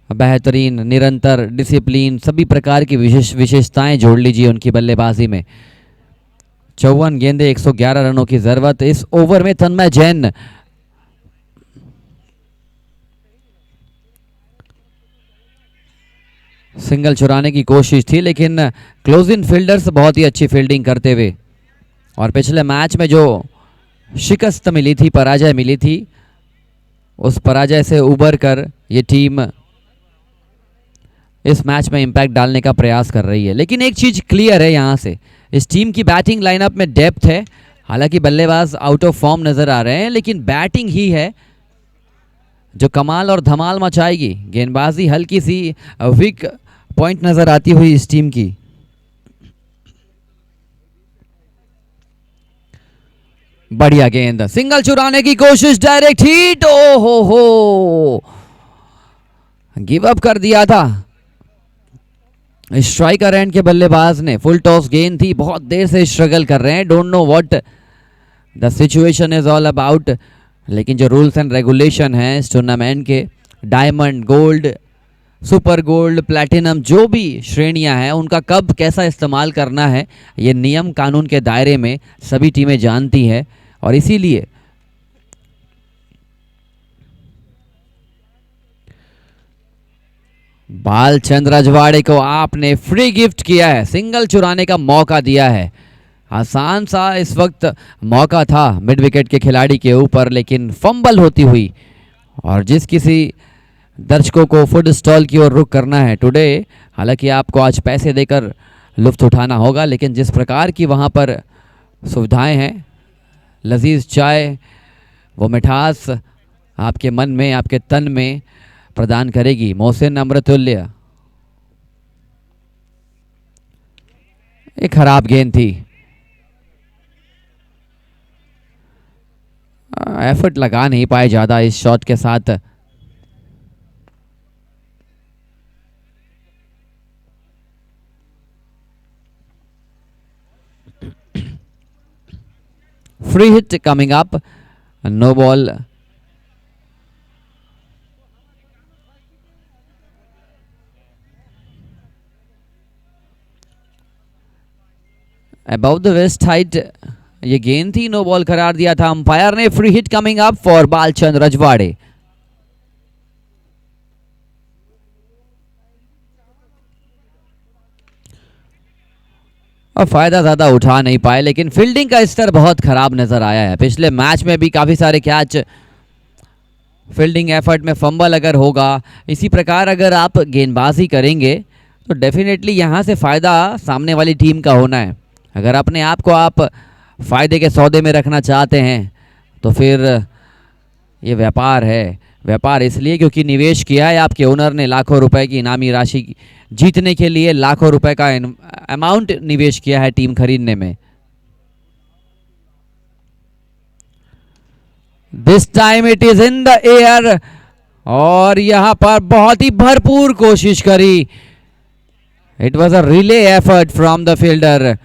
बेहतरीन, निरंतर, डिसिप्लिन, सभी प्रकार की विशेषताएं जोड़ लीजिए उनकी बल्लेबाजी में। 54 गेंदे, 111 रनों की जरूरत। इस ओवर में तन्मय जैन सिंगल चुराने की कोशिश थी, लेकिन क्लोज इन फील्डर्स बहुत ही अच्छी फील्डिंग करते हुए, और पिछले मैच में जो शिकस्त मिली थी, पराजय मिली थी, उस पराजय से उबर कर ये टीम इस मैच में इंपैक्ट डालने का प्रयास कर रही है। लेकिन एक चीज क्लियर है यहाँ से, इस टीम की बैटिंग लाइनअप में डेप्थ है। हालांकि बल्लेबाज आउट ऑफ फॉर्म नजर आ रहे हैं, लेकिन बैटिंग ही है जो कमाल और धमाल मचाएगी। गेंदबाजी हल्की सी वीक पॉइंट नजर आती हुई इस टीम की। बढ़िया गेंद, सिंगल चुराने की कोशिश, डायरेक्ट हिट, ओ हो, गिव अप कर दिया था स्ट्राइकर एंड के बल्लेबाज ने। फुल टॉस गेंद थी, बहुत देर से स्ट्रगल कर रहे हैं, don't know what the situation is all about. लेकिन जो रूल्स एंड रेगुलेशन है इस टूर्नामेंट के, diamond, gold, super gold, platinum, जो भी श्रेणियां हैं, उनका कब कैसा इस्तेमाल करना है, ये नियम कानून के दायरे में सभी टीमें जानती है। और इसीलिए बालचंद रजवाड़े को आपने फ्री गिफ्ट किया है, सिंगल चुराने का मौका दिया है। आसान सा इस वक्त मौका था मिड विकेट के खिलाड़ी के ऊपर, लेकिन फंबल होती हुई, और जिस किसी दर्शकों को फुड स्टॉल की ओर रुख करना है टुडे, हालांकि आपको आज पैसे देकर लुफ्त उठाना होगा, लेकिन जिस प्रकार की वहाँ पर सुविधाएं हैं, लजीज चाय, वो मिठास आपके मन में, आपके तन में प्रदान करेगी। मोहसिन अमृतुल्य, एक खराब गेंद थी, एफर्ट लगा नहीं पाए ज़्यादा इस शॉट के साथ। Free hit coming up, no ball. About the waist height ये गेंद थी, नो बॉल करार दिया था अंपायर ने। Free hit coming up for Balchand Rajwade. और फायदा ज्यादा उठा नहीं पाए, लेकिन फील्डिंग का स्तर बहुत खराब नजर आया है। पिछले मैच में भी काफी सारे कैच फील्डिंग एफर्ट में फंबल अगर होगा, इसी प्रकार अगर आप गेंदबाजी करेंगे, तो डेफिनेटली यहाँ से फ़ायदा सामने वाली टीम का होना है। अगर अपने आप को आप फ़ायदे के सौदे में रखना चाहते हैं, तो फिर ये व्यापार है। व्यापार इसलिए क्योंकि निवेश किया है आपके ओनर ने, लाखों रुपए की इनामी राशि जीतने के लिए लाखों रुपए का अमाउंट निवेश किया है टीम खरीदने में। This time it is in the air, और यहां पर बहुत ही भरपूर कोशिश करी। It was a relay effort from the fielder.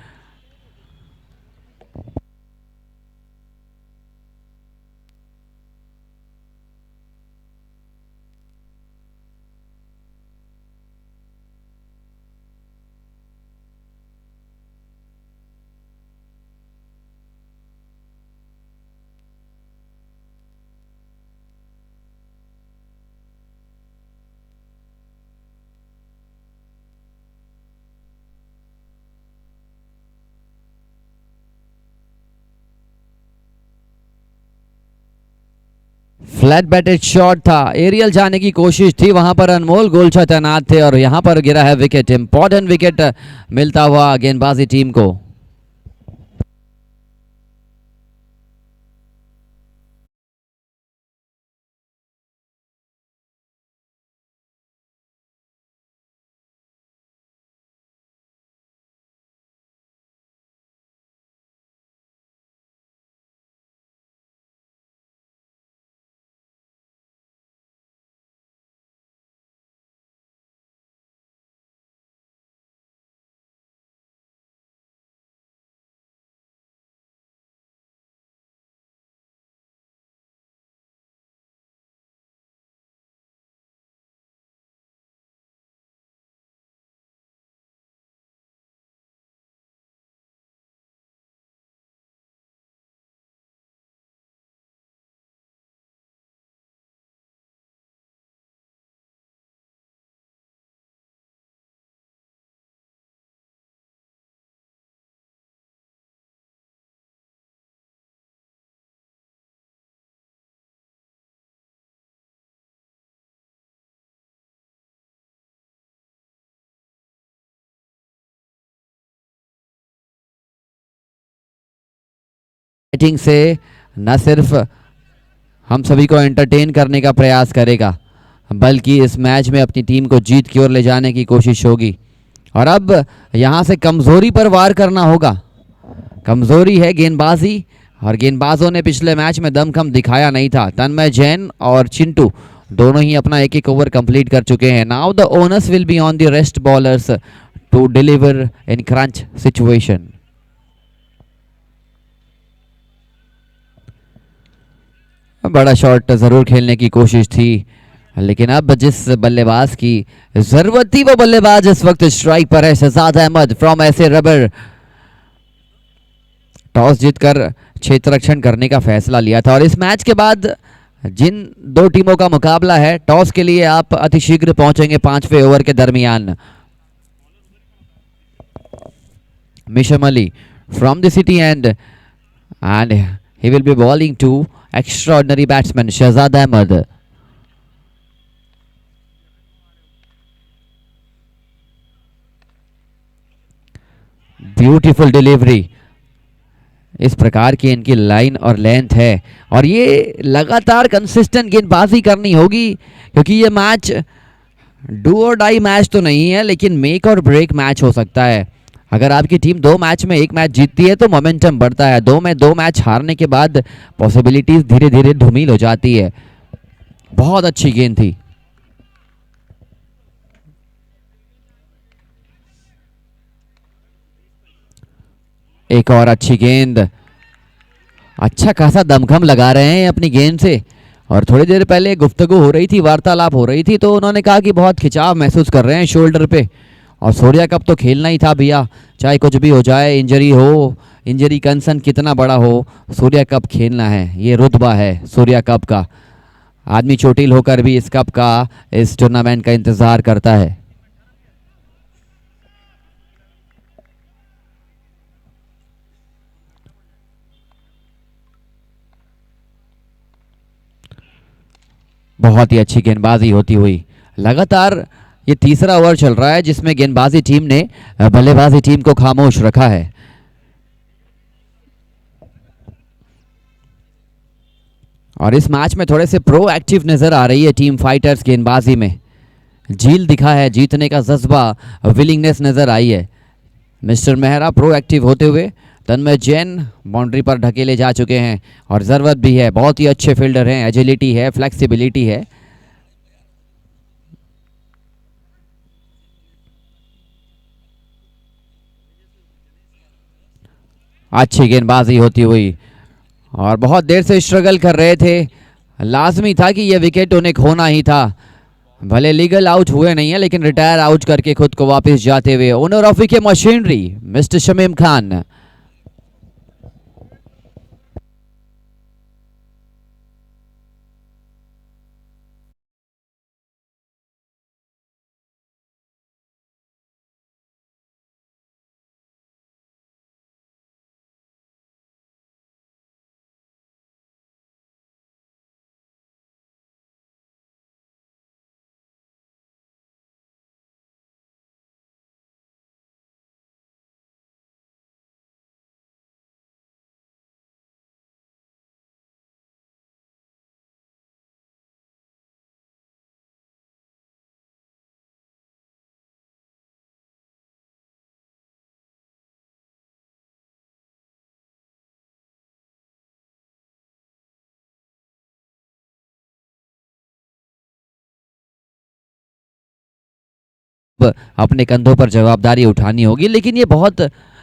Flat batted shot था, एरियल जाने की कोशिश थी, वहां पर अनमोल गोलछा तैनात थे, और यहां पर गिरा है विकेट। इंपॉर्टेंट विकेट मिलता हुआ गेंदबाजी टीम को। बैटिंग से न सिर्फ हम सभी को एंटरटेन करने का प्रयास करेगा, बल्कि इस मैच में अपनी टीम को जीत की ओर ले जाने की कोशिश होगी। और अब यहाँ से कमजोरी पर वार करना होगा। कमजोरी है गेंदबाजी, और गेंदबाजों ने पिछले मैच में दमखम दिखाया नहीं था। तन्मय जैन और चिंटू दोनों ही अपना एक एक ओवर कंप्लीट कर चुके हैं। Now the owners will be on the rest bowlers to deliver in crunch situation. बड़ा शॉट जरूर खेलने की कोशिश थी, लेकिन अब जिस बल्लेबाज की जरूरत थी वो बल्लेबाज इस वक्त स्ट्राइक पर है। शहजाद अहमद फ्रॉम ऐसे रबर। टॉस जीतकर क्षेत्र रक्षण करने का फैसला लिया था, और इस मैच के बाद जिन दो टीमों का मुकाबला है, टॉस के लिए आप अतिशीघ्र पहुंचेंगे 5वें ओवर के दरमियान। Misham Ali from the city end he will be bowling to extraordinary batsman Shahzad Ahmed. Beautiful delivery. इस प्रकार की इनकी लाइन और लेंथ है, और ये लगातार कंसिस्टेंट गेंदबाजी करनी होगी, क्योंकि ये मैच डू और डाई मैच तो नहीं है, लेकिन मेक और ब्रेक मैच हो सकता है। अगर आपकी टीम 2 मैच में 1 मैच जीतती है तो मोमेंटम बढ़ता है। 2 में 2 मैच हारने के बाद पॉसिबिलिटीज धीरे धीरे धूमिल हो जाती है। बहुत अच्छी गेंद थी। एक और अच्छी गेंद। अच्छा खासा दमखम लगा रहे हैं अपनी गेंद से, और थोड़ी देर पहले गुफ्तगू हो रही थी, वार्तालाप हो रही थी, तो उन्होंने कहा कि बहुत खिंचाव महसूस कर रहे हैं शोल्डर पे। और सूर्या कप तो खेलना ही था भैया, चाहे कुछ भी हो जाए, इंजरी हो, इंजरी कंसर्न कितना बड़ा हो, सूर्या कप खेलना है। ये रुतबा है सूर्या कप का। आदमी चोटिल होकर भी इस कप का, इस टूर्नामेंट का इंतजार करता है। बहुत ही अच्छी गेंदबाजी होती हुई। लगातार ये तीसरा ओवर चल रहा है जिसमें गेंदबाजी टीम ने बल्लेबाजी टीम को खामोश रखा है। और इस मैच में थोड़े से प्रोएक्टिव नजर आ रही है टीम फाइटर्स गेंदबाजी में। जील दिखा है, जीतने का जज्बा, विलिंगनेस नजर आई है। मिस्टर मेहरा प्रोएक्टिव होते हुए। तन्मय जैन बाउंड्री पर ढकेले जा चुके हैं, और जरूरत भी है। बहुत ही अच्छे फील्डर हैं, एजिलिटी है, फ्लेक्सिबिलिटी है। अच्छी गेंदबाजी होती हुई, और बहुत देर से स्ट्रगल कर रहे थे। लाजमी था कि यह विकेट उन्हें खोना ही था। भले लीगल आउट हुए नहीं है, लेकिन रिटायर आउट करके खुद को वापस जाते हुए owner of wicket machinery mister Shamim Khan. अपने कंधों पर जवाबदारी उठानी होगी, लेकिन ये बहुत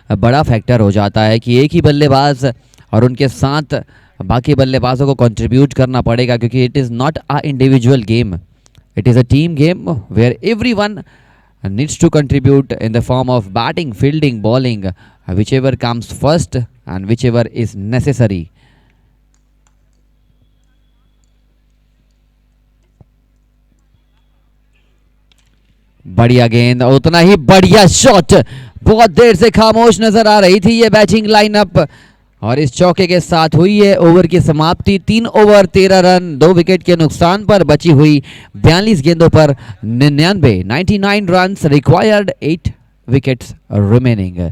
बड़ा फैक्टर हो जाता है कि एक ही बल्लेबाज और उनके साथ बाकी बल्लेबाजों को कंट्रीब्यूट करना पड़ेगा, क्योंकि it is not a individual game, it is a team game where everyone needs to contribute in the form of batting, fielding, bowling, whichever comes first and whichever is necessary. बढ़िया गेंद, उतना ही बढ़िया शॉट। बहुत देर से खामोश नजर आ रही थी ये बैटिंग लाइनअप, और इस चौके के साथ हुई है ओवर की समाप्ति। 3 ओवर 13 रन, 2 विकेट के नुकसान पर बची हुई 42 गेंदों पर 99 रन रिक्वायर्ड, 8 विकेट्स रिमेनिंग।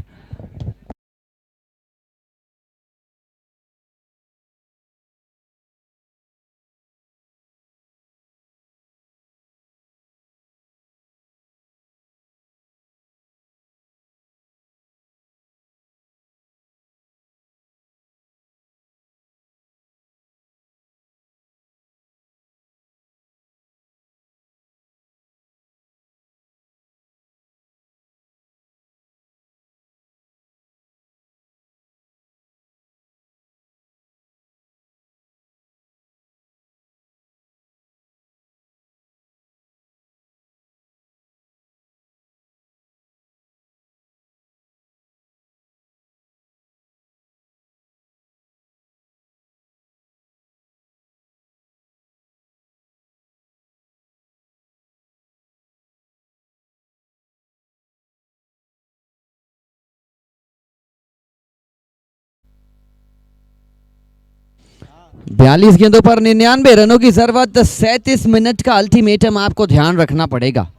42 गेंदों पर 99 रनों की जरूरत। 37 मिनट का अल्टीमेटम आपको ध्यान रखना पड़ेगा।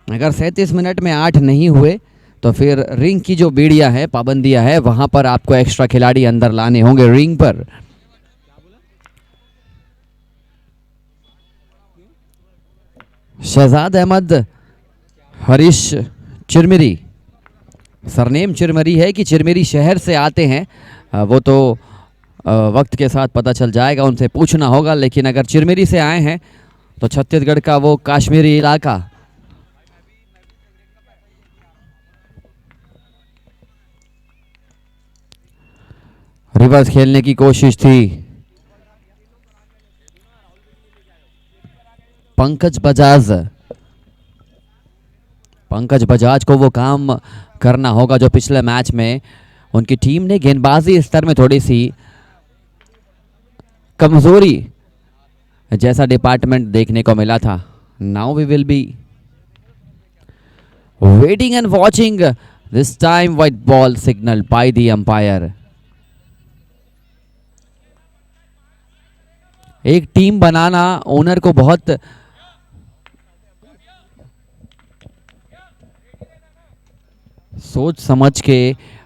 अगर 37 मिनट में 8 नहीं हुए तो फिर रिंग की जो बेड़ियां है, पाबंदियां है, वहां पर आपको एक्स्ट्रा खिलाड़ी अंदर लाने होंगे रिंग पर। शहजाद अहमद हरीश चिरमिरी, सरनेम चिरमिरी है कि चिरमिरी शहर से आते हैं, वो तो वक्त के साथ पता चल जाएगा, उनसे पूछना होगा। लेकिन अगर चिरमिरी से आए हैं तो छत्तीसगढ़ का वो कश्मीरी इलाका। रिवर्स खेलने की कोशिश थी। पंकज बजाज को वो काम करना होगा जो पिछले मैच में उनकी टीम ने गेंदबाजी स्तर में थोड़ी सी कमजोरी जैसा डिपार्टमेंट देखने को मिला था। Now we will be waiting and watching this time white ball signal by the umpire. एक टीम बनाना ओनर को बहुत सोच समझ के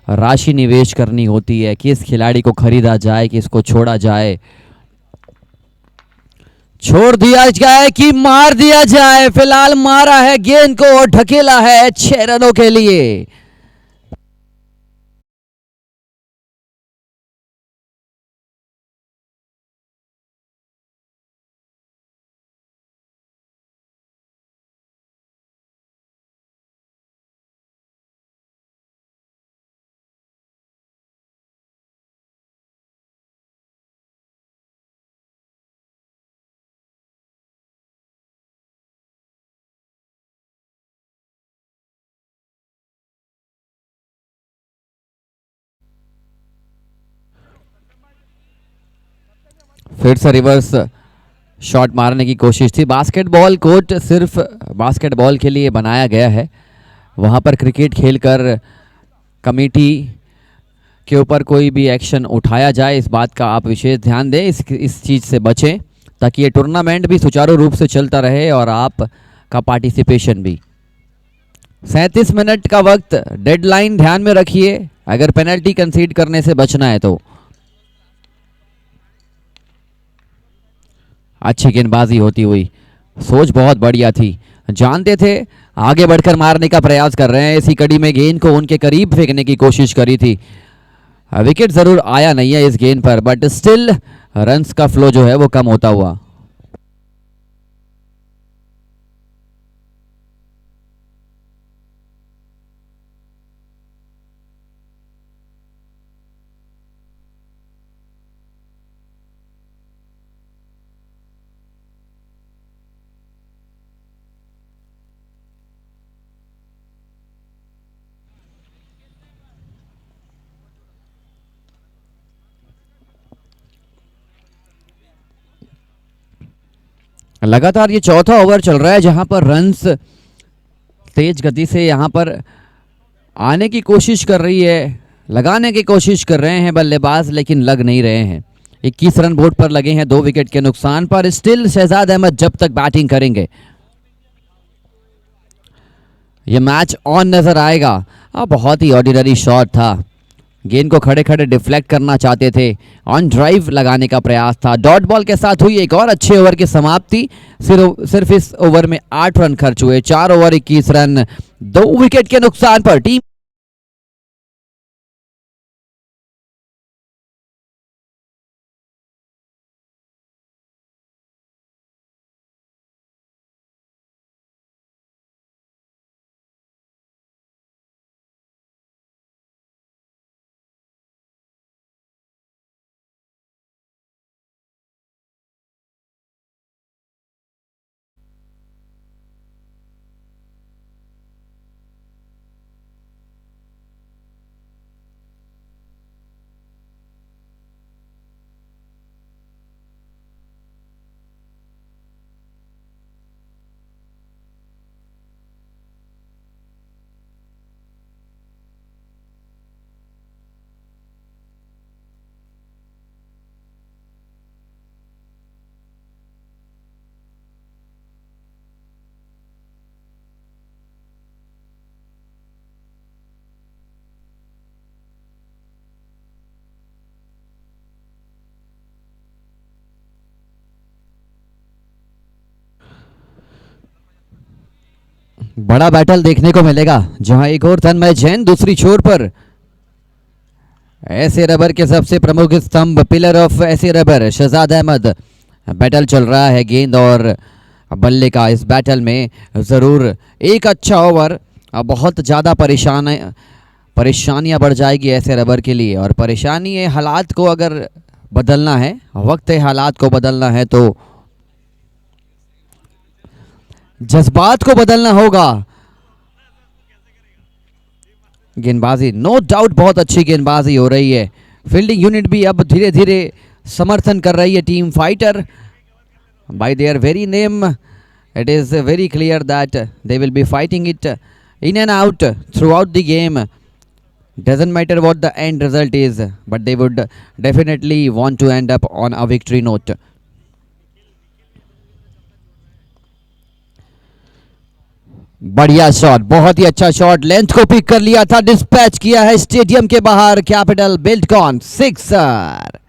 राशि निवेश करनी होती है, किस खिलाड़ी को खरीदा जाए, किसको छोड़ा जाए। छोड़ दिया जाए कि मार दिया जाए। फिलहाल मारा है गेंद को और ढकेला है 6 रनों के लिए। फिर से रिवर्स शॉट मारने की कोशिश थी। बास्केटबॉल कोर्ट सिर्फ बास्केटबॉल के लिए बनाया गया है, वहां पर क्रिकेट खेलकर कमेटी के ऊपर कोई भी एक्शन उठाया जाए, इस बात का आप विशेष ध्यान दें। इस चीज़ से बचें ताकि ये टूर्नामेंट भी सुचारू रूप से चलता रहे और आप का पार्टिसिपेशन भी। 37 मिनट का वक्त, डेडलाइन ध्यान में रखिए अगर पेनल्टी कंसीड करने से बचना है तो। अच्छी गेंदबाजी होती हुई, सोच बहुत बढ़िया थी, जानते थे आगे बढ़कर मारने का प्रयास कर रहे हैं। इसी कड़ी में गेंद को उनके करीब फेंकने की कोशिश करी थी। विकेट जरूर आया नहीं है इस गेंद पर, बट स्टिल रन्स का फ्लो जो है वो कम होता हुआ। लगातार ये चौथा ओवर चल रहा है जहां पर रन्स तेज गति से यहां पर आने की कोशिश कर रही है, लगाने की कोशिश कर रहे हैं बल्लेबाज, लेकिन लग नहीं रहे हैं। 21 रन बोर्ड पर लगे हैं 2 विकेट के नुकसान पर। स्टिल शहजाद अहमद जब तक बैटिंग करेंगे ये मैच ऑन नजर आएगा। बहुत ही ऑर्डिनरी शॉट था, गेंद को खड़े खड़े डिफ्लेक्ट करना चाहते थे, ऑन ड्राइव लगाने का प्रयास था। डॉट बॉल के साथ हुई एक और अच्छे ओवर की समाप्ति। सिर्फ इस ओवर में 8 रन खर्च हुए, 4 ओवर 21 रन, 2 विकेट के नुकसान पर टीम बड़ा बैटल देखने को मिलेगा, जहां एक और तन्मय जैन दूसरी छोर पर ऐसे रबर के सबसे प्रमुख स्तंभ, पिलर ऑफ ऐसे रबर शहजाद अहमद। बैटल चल रहा है गेंद और बल्ले का। इस बैटल में ज़रूर एक अच्छा ओवर, बहुत ज़्यादा परेशानियां बढ़ जाएगी ऐसे रबर के लिए। और परेशानी है, हालात को अगर बदलना है, वक्त है हालात को बदलना है, तो जज्बात को बदलना होगा। गेंदबाजी नो डाउट बहुत अच्छी गेंदबाजी हो रही है। फील्डिंग यूनिट भी अब धीरे धीरे समर्थन कर रही है team fighter. Bye there very name it is very clear that they will be fighting it in and out throughout the game. Doesn't matter what the end result is, but they would definitely want to end up on a victory note. बढ़िया शॉट, बहुत ही अच्छा शॉट, लेंथ को पिक कर लिया था, डिस्पैच किया है स्टेडियम के बाहर। Capital buildcon sixer.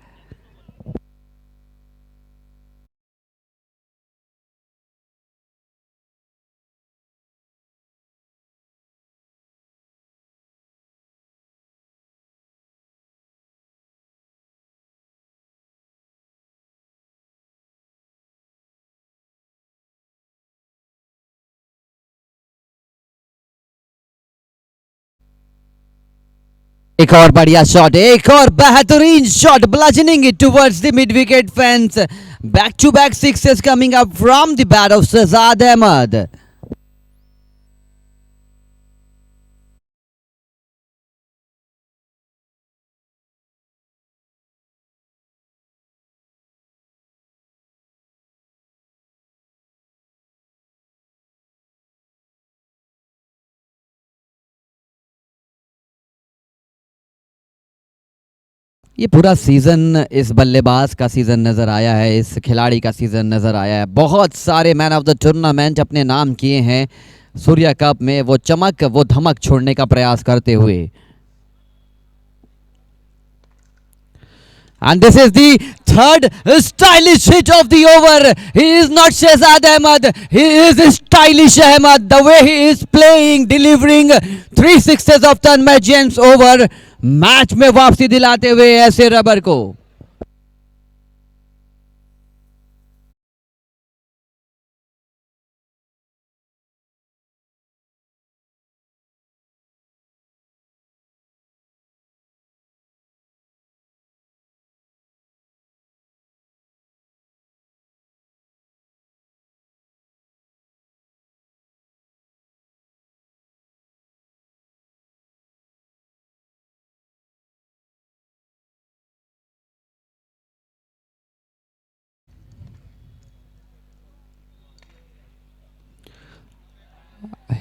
एक और बढ़िया शॉट, एक और बेहतरीन shot, bludgeoning it towards the mid wicket fence. Back to back sixes coming up from the bat of Shahzad Ahmed. ये पूरा सीजन इस बल्लेबाज का सीजन नजर आया है, इस खिलाड़ी का सीजन नजर आया है। बहुत सारे मैन ऑफ द टूर्नामेंट अपने नाम किए हैं सूर्या कप में, वो चमक वो धमक छोड़ने का प्रयास करते हुए। And this is the third stylish hit of the over. He is not Shehzad Ahmed. He is stylish Ahmed. The way he is playing, delivering 3 sixes of Tanmay James over. Match में वापसी दिलाते हुए ऐसे रबर को।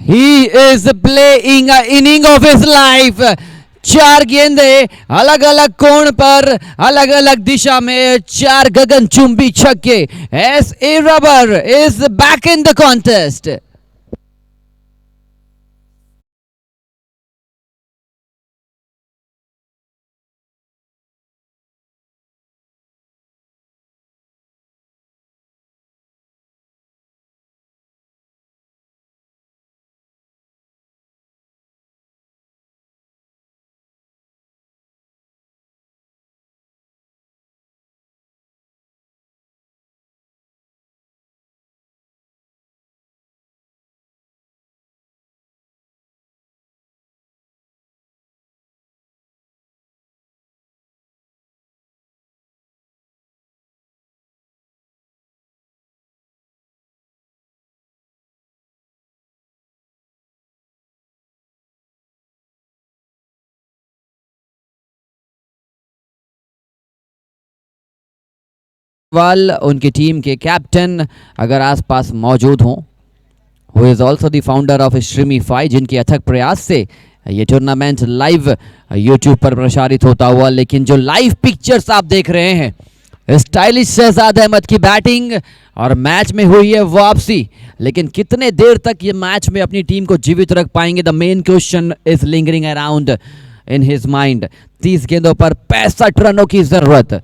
He is playing an inning of his life. 4 गेंदे अलग अलग कोण पर, अलग अलग दिशा में, 4 गगनचुंबी छक्के। S A rubber is back in the contest. वाल उनकी टीम के कैप्टन अगर आसपास मौजूद हों, who is also the founder of Streamify, जिनके अथक प्रयास से ये टूर्नामेंट लाइव यूट्यूब पर प्रसारित होता हुआ। लेकिन जो लाइव पिक्चर्स आप देख रहे हैं, स्टाइलिश शहजाद अहमद की बैटिंग और मैच में हुई है वापसी। लेकिन कितने देर तक ये मैच में अपनी टीम को जीवित रख पाएंगे, the main question is lingering around in his mind. 30 गेंदों पर 65 रनों की जरूरत।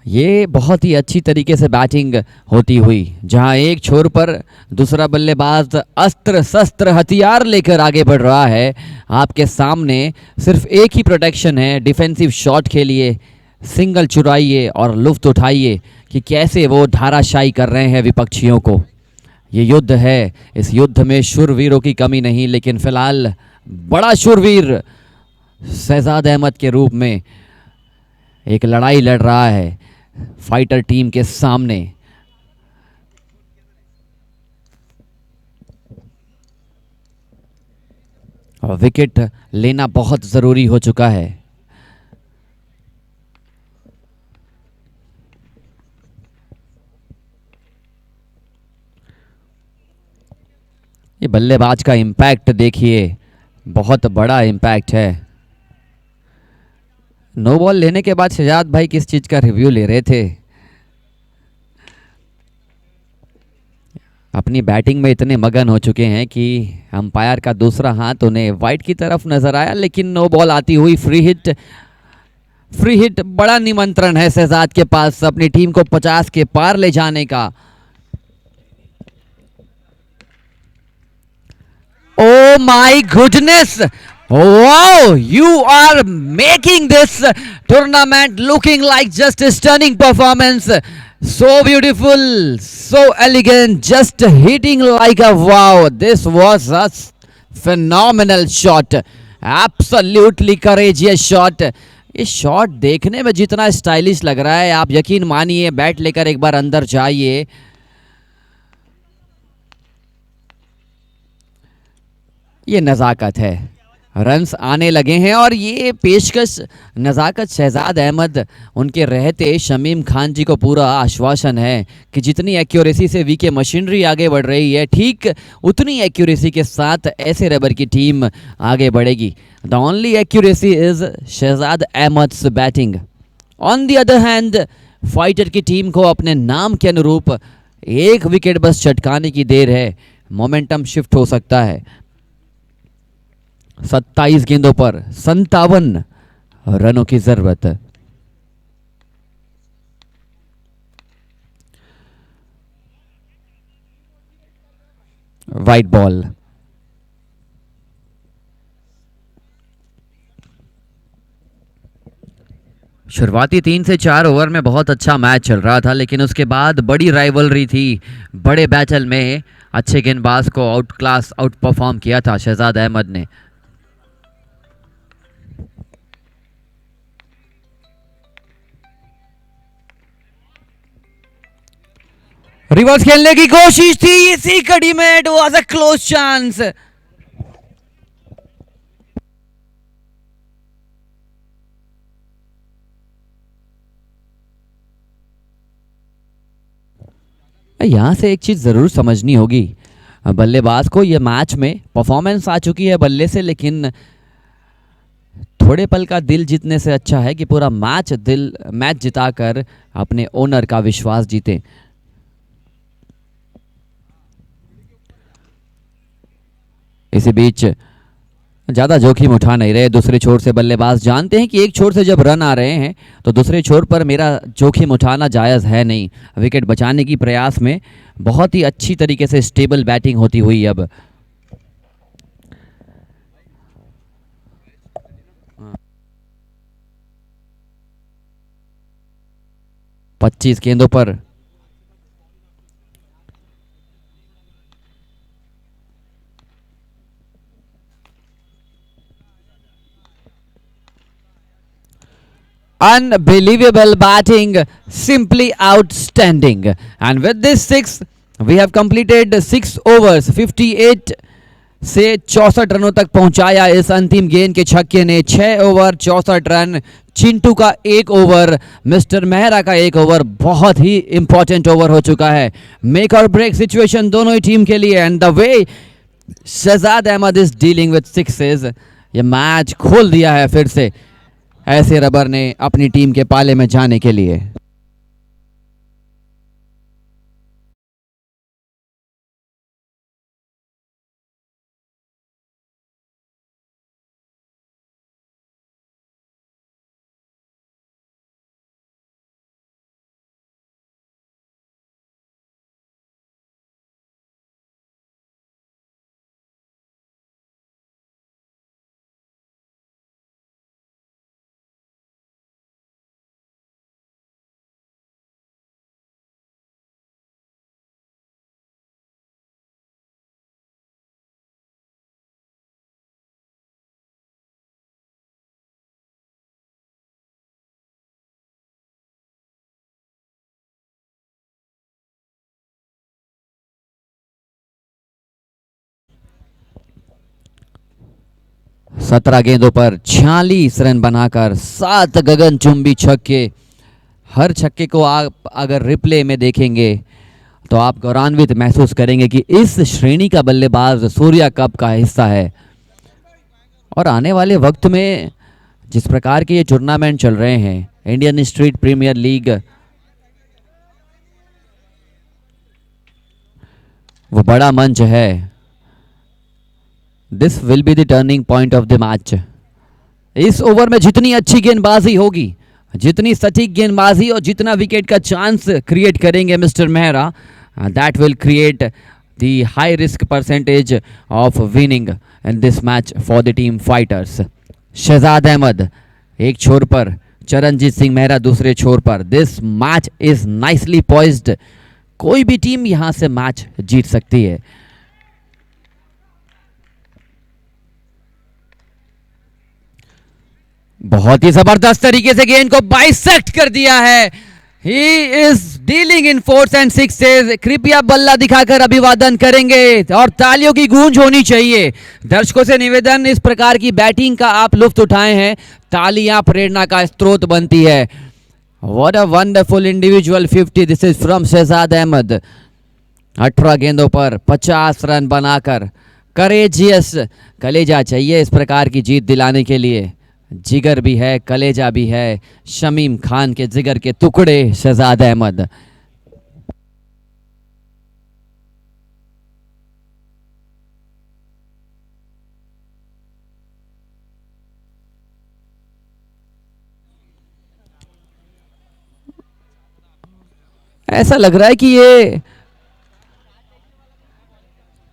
ये बहुत ही अच्छी तरीके से बैटिंग होती हुई, जहां एक छोर पर दूसरा बल्लेबाज अस्त्र शस्त्र हथियार लेकर आगे बढ़ रहा है। आपके सामने सिर्फ एक ही प्रोटेक्शन है, डिफेंसिव शॉट खेलिए, सिंगल चुराइए और लुफ्त उठाइए कि कैसे वो धाराशायी कर रहे हैं विपक्षियों को। ये युद्ध है, इस युद्ध में शूरवीरों की कमी नहीं, लेकिन फिलहाल बड़ा शूरवीर शहजाद अहमद के रूप में एक लड़ाई लड़ रहा है फाइटर टीम के सामने। और विकेट लेना बहुत ज़रूरी हो चुका है। ये बल्लेबाज का इम्पैक्ट देखिए, बहुत बड़ा इम्पैक्ट है। नो बॉल लेने के बाद शहजाद भाई किस चीज़ का रिव्यू ले रहे थे? अपनी बैटिंग में इतने मगन हो चुके हैं कि अंपायर का दूसरा हाथ उन्हें वाइट की तरफ नजर आया, लेकिन नो बॉल आती हुई फ्री हिट। फ्री हिट बड़ा निमंत्रण है शहजाद के पास अपनी टीम को 50 के पार ले जाने का। Oh my goodness! Wow, you are making this tournament looking like just a stunning performance. So beautiful, so elegant, just hitting like a wow. This was a phenomenal shot. Absolutely courageous shot. ये शॉट देखने में जितना स्टाइलिश लग रहा है, आप यकीन मानिए बैट लेकर एक बार अंदर जाइए, ये नज़ाकत है। रन्स आने लगे हैं और ये पेशकश नज़ाकत शहजाद अहमद उनके रहते शमीम खान जी को पूरा आश्वासन है कि जितनी एक्यूरेसी से वीके मशीनरी आगे बढ़ रही है, ठीक उतनी एक्यूरेसी के साथ ऐसे रबर की टीम आगे बढ़ेगी। The only accuracy is Shahzad Ahmed's batting. On the other hand fighter की टीम को अपने नाम के अनुरूप एक विकेट बस चटकाने की देर है, मोमेंटम शिफ्ट हो सकता है। 27 गेंदों पर 57 रनों की जरूरत है। White ball. शुरुआती 3 से 4 ओवर में बहुत अच्छा मैच चल रहा था, लेकिन उसके बाद बड़ी राइवलरी थी। बड़े बैटल में अच्छे गेंदबाज को आउट क्लास आउट परफॉर्म किया था शहजाद अहमद ने। रिवर्स खेलने की कोशिश थी इसी कड़ी में, it was a close chance. यहां से एक चीज जरूर समझनी होगी बल्लेबाज को, यह मैच में परफॉर्मेंस आ चुकी है बल्ले से, लेकिन थोड़े पल का दिल जीतने से अच्छा है कि पूरा मैच जिताकर अपने ओनर का विश्वास जीते। इसी बीच ज़्यादा जोखिम उठा नहीं रहे दूसरे छोर से बल्लेबाज, जानते हैं कि एक छोर से जब रन आ रहे हैं तो दूसरे छोर पर मेरा जोखिम उठाना जायज़ है नहीं। विकेट बचाने की प्रयास में बहुत ही अच्छी तरीके से स्टेबल बैटिंग होती हुई अब 25 गेंदों पर unbelievable batting, simply outstanding. And with this 6, we have completed 6 overs, 58 से 64 रनों तक पहुंचाया इस अंतिम गेंद के छक्के ने। 6 ओवर 64 रन, चिंटू का 1 ओवर, मिस्टर मेहरा का 1 ओवर, बहुत ही इंपॉर्टेंट ओवर हो चुका है। मेक और ब्रेक सिचुएशन दोनों ही टीम के लिए, and the way Shahzad Ahmed is dealing with sixes, ये मैच खोल दिया है फिर से ऐसे रबर ने अपनी टीम के पाले में जाने के लिए। 17 गेंदों पर 46 रन बनाकर 7 गगनचुंबी छक्के। हर छक्के को आप अगर रिप्ले में देखेंगे तो आप गौरवान्वित महसूस करेंगे कि इस श्रेणी का बल्लेबाज सूर्या कप का हिस्सा है। और आने वाले वक्त में जिस प्रकार के ये टूर्नामेंट चल रहे हैं, इंडियन स्ट्रीट प्रीमियर लीग, वो बड़ा मंच है। This will be the turning point of the match. इस ओवर में जितनी अच्छी गेंदबाजी होगी, जितनी सटीक गेंदबाजी और जितना विकेट का चांस क्रिएट करेंगे mister Mehra, that will create the high risk percentage of winning in this match for the team fighters. Shahzad Ahmed एक छोर पर, चरणजीत सिंह मेहरा दूसरे छोर पर। This match is nicely poised. कोई भी टीम यहां से मैच जीत सकती है। बहुत ही जबरदस्त तरीके से गेंद को बाइसेक्ट कर दिया है। He is dealing in force and sixes. कृपया बल्ला दिखाकर अभिवादन करेंगे और तालियों की गूंज होनी चाहिए। दर्शकों से निवेदन, इस प्रकार की बैटिंग का आप लुत्फ उठाए हैं, तालियां प्रेरणा का स्रोत बनती है। What a wonderful individual 50 this is from Shahzad Ahmed. 18 गेंदों पर 50 रन बनाकर करेजियस। कलेजा चाहिए इस प्रकार की जीत दिलाने के लिए। जिगर भी है, कलेजा भी है। शमीम खान के जिगर के टुकड़े शहजाद अहमद। ऐसा लग रहा है कि ये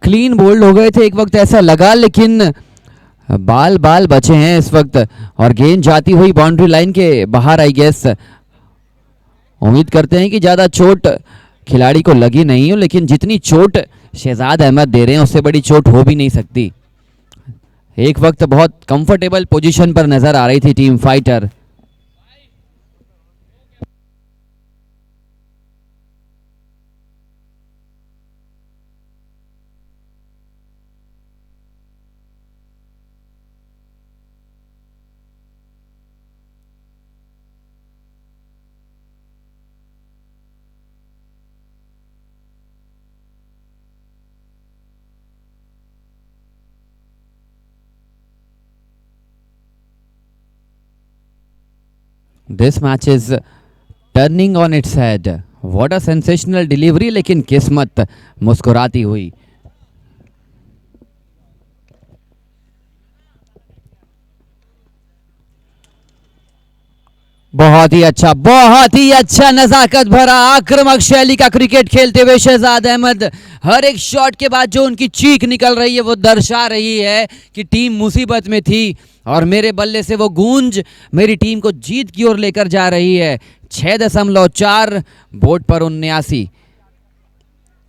क्लीन बोल्ड हो गए थे, एक वक्त ऐसा लगा, लेकिन बाल बाल बचे हैं इस वक्त और गेंद जाती हुई बाउंड्री लाइन के बाहर आई गेस। उम्मीद करते हैं कि ज़्यादा चोट खिलाड़ी को लगी नहीं हो, लेकिन जितनी चोट शहजाद अहमद दे रहे हैं उससे बड़ी चोट हो भी नहीं सकती। एक वक्त बहुत कंफर्टेबल पोजीशन पर नजर आ रही थी team fighter. This match is turning on its head. What a sensational delivery, लेकिन किस्मत मुस्कुराती हुई। बहुत ही अच्छा नजाकत भरा आक्रामक शैली का क्रिकेट खेलते हुए शहजाद अहमद। हर एक शॉट के बाद जो उनकी चीख निकल रही है वो दर्शा रही है कि टीम मुसीबत में थी और मेरे बल्ले से वो गूंज मेरी टीम को जीत की ओर लेकर जा रही है। 6.4 बोर्ड पर 79,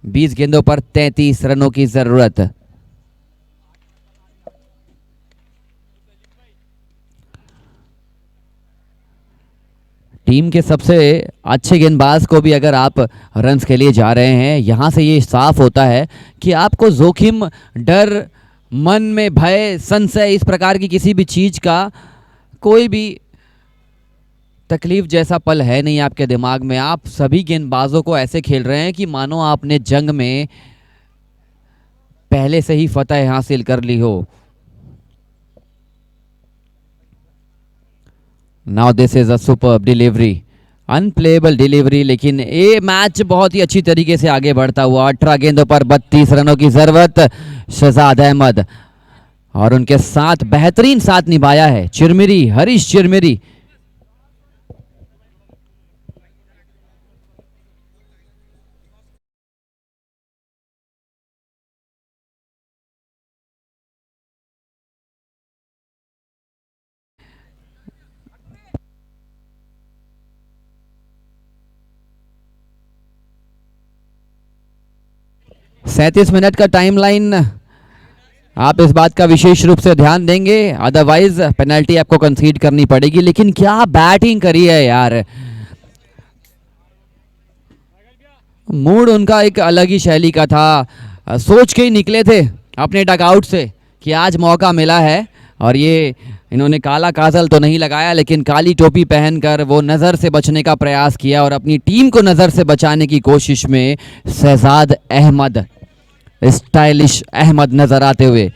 20 गेंदों पर 33 रनों की जरूरत। टीम के सबसे अच्छे गेंदबाज को भी अगर आप रन्स के लिए जा रहे हैं, यहाँ से ये साफ होता है कि आपको जोखिम, डर, मन में भय, संशय, इस प्रकार की किसी भी चीज़ का कोई भी तकलीफ जैसा पल है नहीं आपके दिमाग में। आप सभी गेंदबाजों को ऐसे खेल रहे हैं कि मानो आपने जंग में पहले से ही फतह हासिल कर ली हो। Now this is a superb delivery, unplayable delivery, लेकिन ये मैच बहुत ही अच्छी तरीके से आगे बढ़ता हुआ। 18 गेंदों पर 32 रनों की जरूरत। शहजाद अहमद और उनके साथ बेहतरीन साथ निभाया है चिरमिरी, हरीश चिरमिरी। सैंतीस मिनट का टाइमलाइन, आप इस बात का विशेष रूप से ध्यान देंगे, अदरवाइज पेनल्टी आपको कंसीड करनी पड़ेगी। लेकिन क्या बैटिंग करी है यार, मूड उनका एक अलग ही शैली का था। सोच के ही निकले थे अपने डगआउट से कि आज मौका मिला है और ये इन्होंने काला काजल तो नहीं लगाया, लेकिन काली टोपी पहनकर वो नज़र से बचने का प्रयास किया और अपनी टीम को नज़र से बचाने की कोशिश में शहजाद अहमद, स्टाइलिश अहमद नजर आते हुए।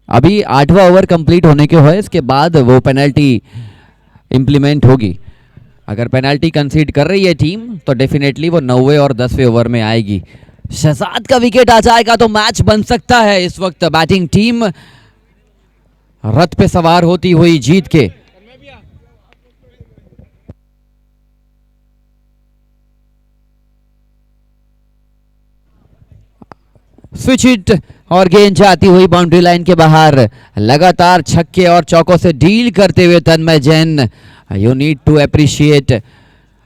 अभी 8वां ओवर कंप्लीट होने के है, इसके बाद वो पेनल्टी इम्प्लीमेंट होगी। अगर पेनल्टी कंसीड कर रही है टीम तो डेफिनेटली वो 9वें और 10वें ओवर में आएगी। शहजाद का विकेट आ जाएगा तो मैच बन सकता है। इस वक्त बैटिंग टीम रथ पे सवार होती हुई जीत के। स्विच हिट और गेंद जाती हुई बाउंड्री लाइन के बाहर। लगातार छक्के और चौकों से डील करते हुए Tanmay Jain, you need to appreciate,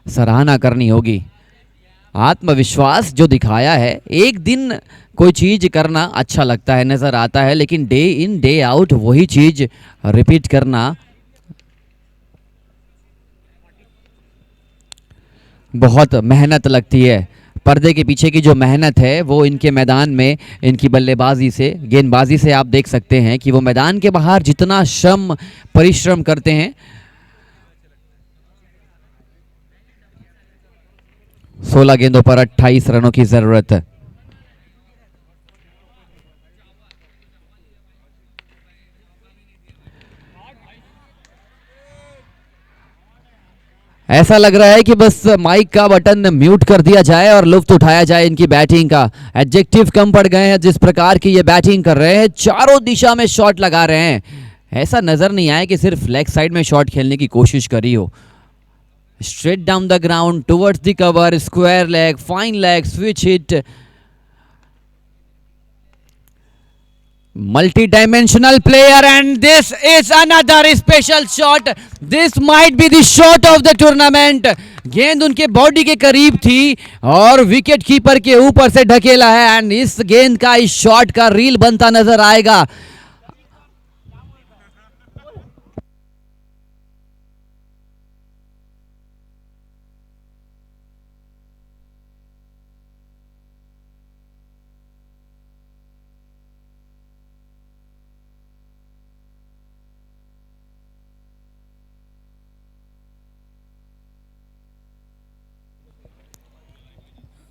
सराहना करनी होगी। आत्मविश्वास जो दिखाया है, एक दिन कोई चीज करना अच्छा लगता है, नजर आता है, लेकिन डे इन डे आउट वही चीज रिपीट करना बहुत मेहनत लगती है। पर्दे के पीछे की जो मेहनत है वो इनके मैदान में, इनकी बल्लेबाजी से, गेंदबाजी से आप देख सकते हैं कि वो मैदान के बाहर जितना श्रम परिश्रम करते हैं। 16 गेंदों पर 28 रनों की जरूरत है। ऐसा लग रहा है कि बस माइक का बटन म्यूट कर दिया जाए और लुत्फ उठाया जाए इनकी बैटिंग का। एडजेक्टिव कम पड़ गए हैं जिस प्रकार की ये बैटिंग कर रहे हैं, चारों दिशा में शॉट लगा रहे हैं। ऐसा नजर नहीं आया कि सिर्फ लेग साइड में शॉट खेलने की कोशिश करी हो। Straight down the ground towards the cover, square leg, fine leg, switch hit, multi-dimensional player, and this is another special shot. This might be the shot of the tournament. गेंद उनके बॉडी के करीब थी और विकेट कीपर के ऊपर से ढकेला है, एंड इस गेंद का, इस शॉट का रील बनता नजर आएगा।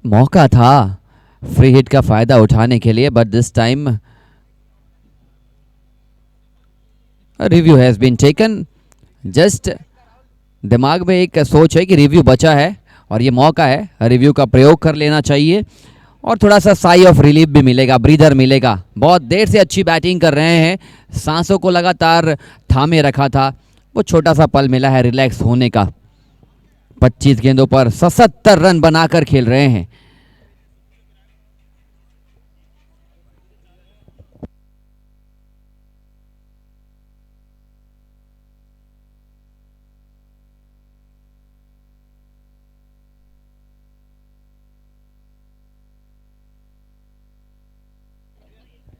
मौका था फ्री हिट का फायदा उठाने के लिए, but this time review has been taken. Just दिमाग में एक सोच है कि रिव्यू बचा है और ये मौका है, रिव्यू का प्रयोग कर लेना चाहिए और थोड़ा सा साई ऑफ रिलीफ भी मिलेगा, ब्रीदर मिलेगा। बहुत देर से अच्छी बैटिंग कर रहे हैं, सांसों को लगातार थामे रखा था, वो छोटा सा पल मिला है रिलैक्स होने का। 25 गेंदों पर 77 रन बनाकर खेल रहे हैं।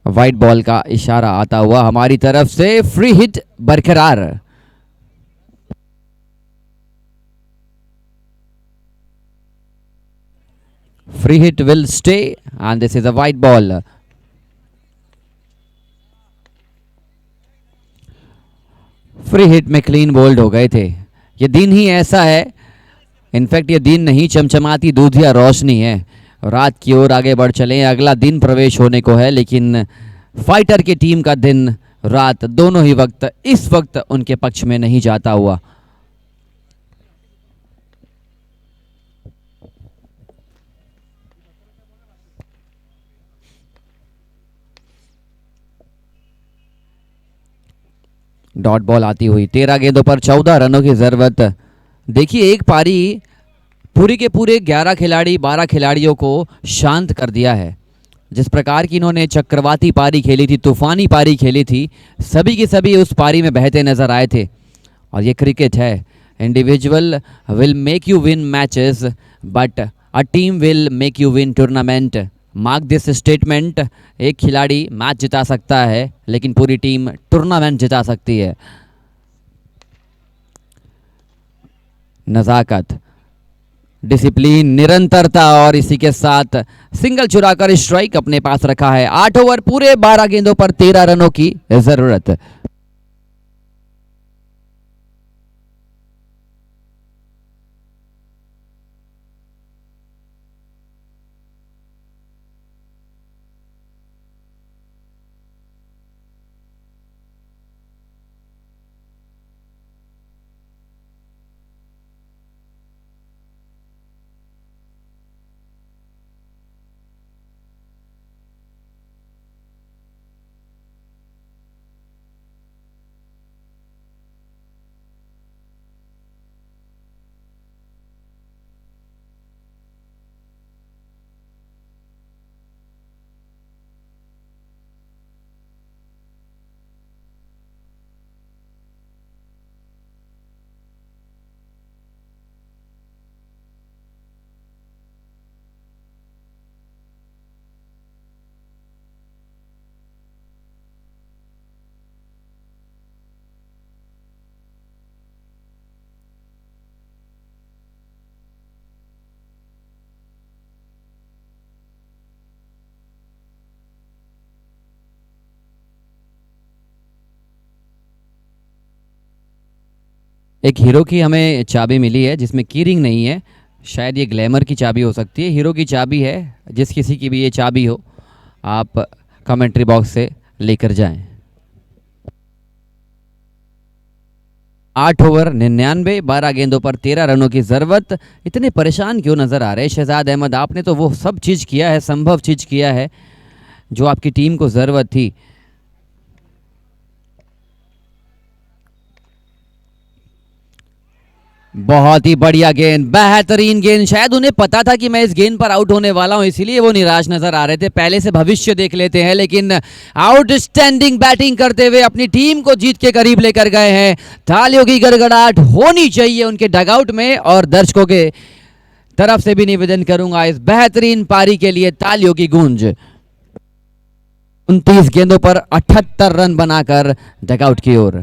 वाइट बॉल का इशारा आता हुआ हमारी तरफ से, फ्री हिट बरकरार। Free hit will stay and this is a white ball. Free hit में क्लीन बोल्ड हो गए थे। ये दिन ही ऐसा है, इनफैक्ट ये दिन नहीं, चमचमाती दूधिया रोशनी है। रात की ओर आगे बढ़ चले, अगला दिन प्रवेश होने को है, लेकिन फाइटर की टीम का दिन रात दोनों ही वक्त इस वक्त उनके पक्ष में नहीं जाता हुआ। डॉट बॉल आती हुई, 13 गेंदों पर 14 रनों की जरूरत। देखिए एक पारी पूरी के पूरे 11 खिलाड़ी 12 खिलाड़ियों को शांत कर दिया है। जिस प्रकार की इन्होंने चक्रवाती पारी खेली थी, तूफानी पारी खेली थी, सभी के सभी उस पारी में बहते नजर आए थे। और ये क्रिकेट है, individual will make you win matches but a team will make you win tournament. Mark this statement. एक खिलाड़ी मैच जिता सकता है लेकिन पूरी टीम टूर्नामेंट जिता सकती है। नज़ाकत, डिसिप्लिन, निरंतरता और इसी के साथ सिंगल चुराकर स्ट्राइक अपने पास रखा है। 8 ओवर पूरे 12 गेंदों पर 13 रनों की जरूरत। एक हीरो की हमें चाबी मिली है जिसमें की रिंग नहीं है, शायद ये ग्लैमर की चाबी हो सकती है। हीरो की चाबी है, जिस किसी की भी ये चाबी हो आप कमेंट्री बॉक्स से लेकर जाएं। 8 ओवर 99, 12 गेंदों पर 13 रनों की जरूरत। इतने परेशान क्यों नजर आ रहे हैं शहजाद अहमद? आपने तो वो सब चीज किया है, संभव चीज किया है जो आपकी टीम को जरूरत थी। बहुत ही बढ़िया गेंद, बेहतरीन गेंद। शायद उन्हें पता था कि मैं इस गेंद पर आउट होने वाला हूं, इसीलिए वो निराश नजर आ रहे थे। पहले से भविष्य देख लेते हैं, लेकिन आउटस्टैंडिंग बैटिंग करते हुए अपनी टीम को जीत के करीब लेकर गए हैं। तालियों की गड़गड़ाहट होनी चाहिए उनके डगआउट में, और दर्शकों के तरफ से भी निवेदन करूंगा इस बेहतरीन पारी के लिए तालियों की गूंज। 29 गेंदों पर 78 रन बनाकर डगआउट की ओर।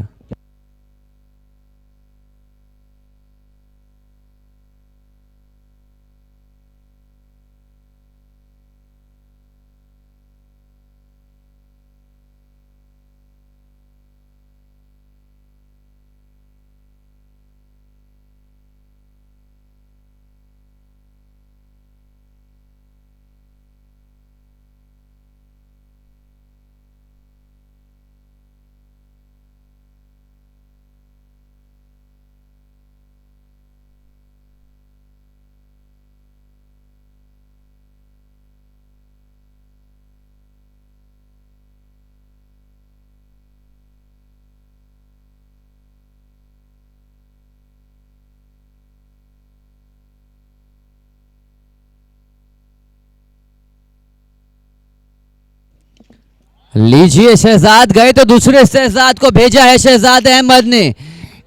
लीजिए शहजाद गए तो दूसरे शहजाद को भेजा है शहजाद अहमद ने।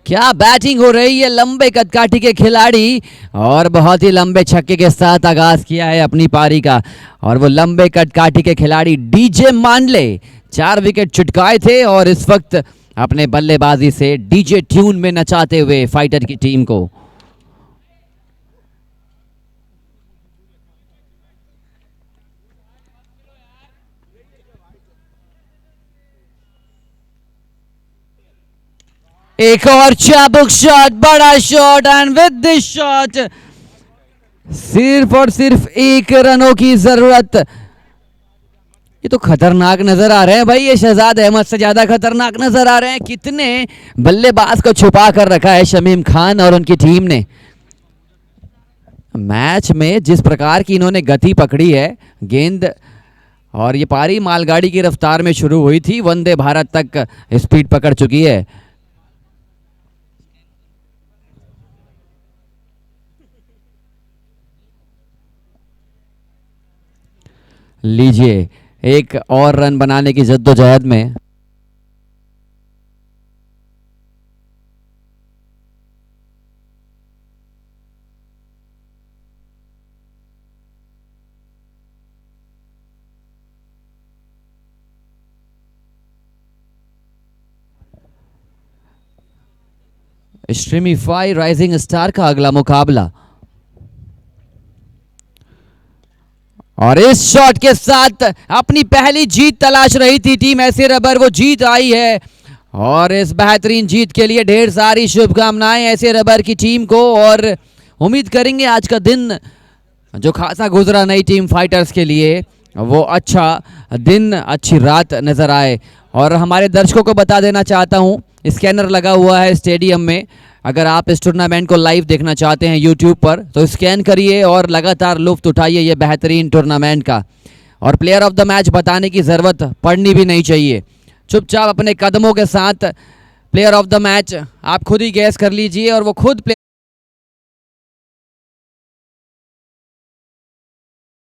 क्या बैटिंग हो रही है लंबे कदकाठी के खिलाड़ी, और बहुत ही लंबे छक्के के साथ आगाज किया है अपनी पारी का। और वो लंबे कदकाठी के खिलाड़ी डीजे मांडले 4 विकेट चुटकाए थे और इस वक्त अपने बल्लेबाजी से डीजे ट्यून में नचाते हुए फाइटर की टीम को। एक और चाबुक शॉट, बड़ा shot, and with this shot सिर्फ और सिर्फ 1 रनों की जरूरत। ये तो खतरनाक नजर आ रहे हैं भाई, ये शहजाद अहमद से ज्यादा खतरनाक नजर आ रहे हैं। कितने बल्लेबाज को छुपा कर रखा है शमीम खान और उनकी टीम ने। मैच में जिस प्रकार की इन्होंने गति पकड़ी है, गेंद, और ये पारी मालगाड़ी की रफ्तार में शुरू हुई थी, वंदे भारत तक स्पीड पकड़ चुकी है। लीजिए, एक और रन बनाने की जद्दोजहद में स्ट्रीमीफाई राइजिंग स्टार का अगला मुकाबला। और इस शॉट के साथ अपनी पहली जीत तलाश रही थी टीम ऐसे रबर, वो जीत आई है। और इस बेहतरीन जीत के लिए ढेर सारी शुभकामनाएं ऐसे रबर की टीम को। और उम्मीद करेंगे आज का दिन जो खासा गुजरा नई टीम फाइटर्स के लिए, वो अच्छा दिन अच्छी रात नज़र आए। और हमारे दर्शकों को बता देना चाहता हूँ, स्कैनर लगा हुआ है स्टेडियम में। अगर आप इस टूर्नामेंट को लाइव देखना चाहते हैं यूट्यूब पर, तो स्कैन करिए और लगातार लुत्फ उठाइए ये बेहतरीन टूर्नामेंट का। और प्लेयर ऑफ द मैच बताने की ज़रूरत पड़नी भी नहीं चाहिए। चुपचाप अपने कदमों के साथ प्लेयर ऑफ द मैच आप खुद ही गैस कर लीजिए और वो खुद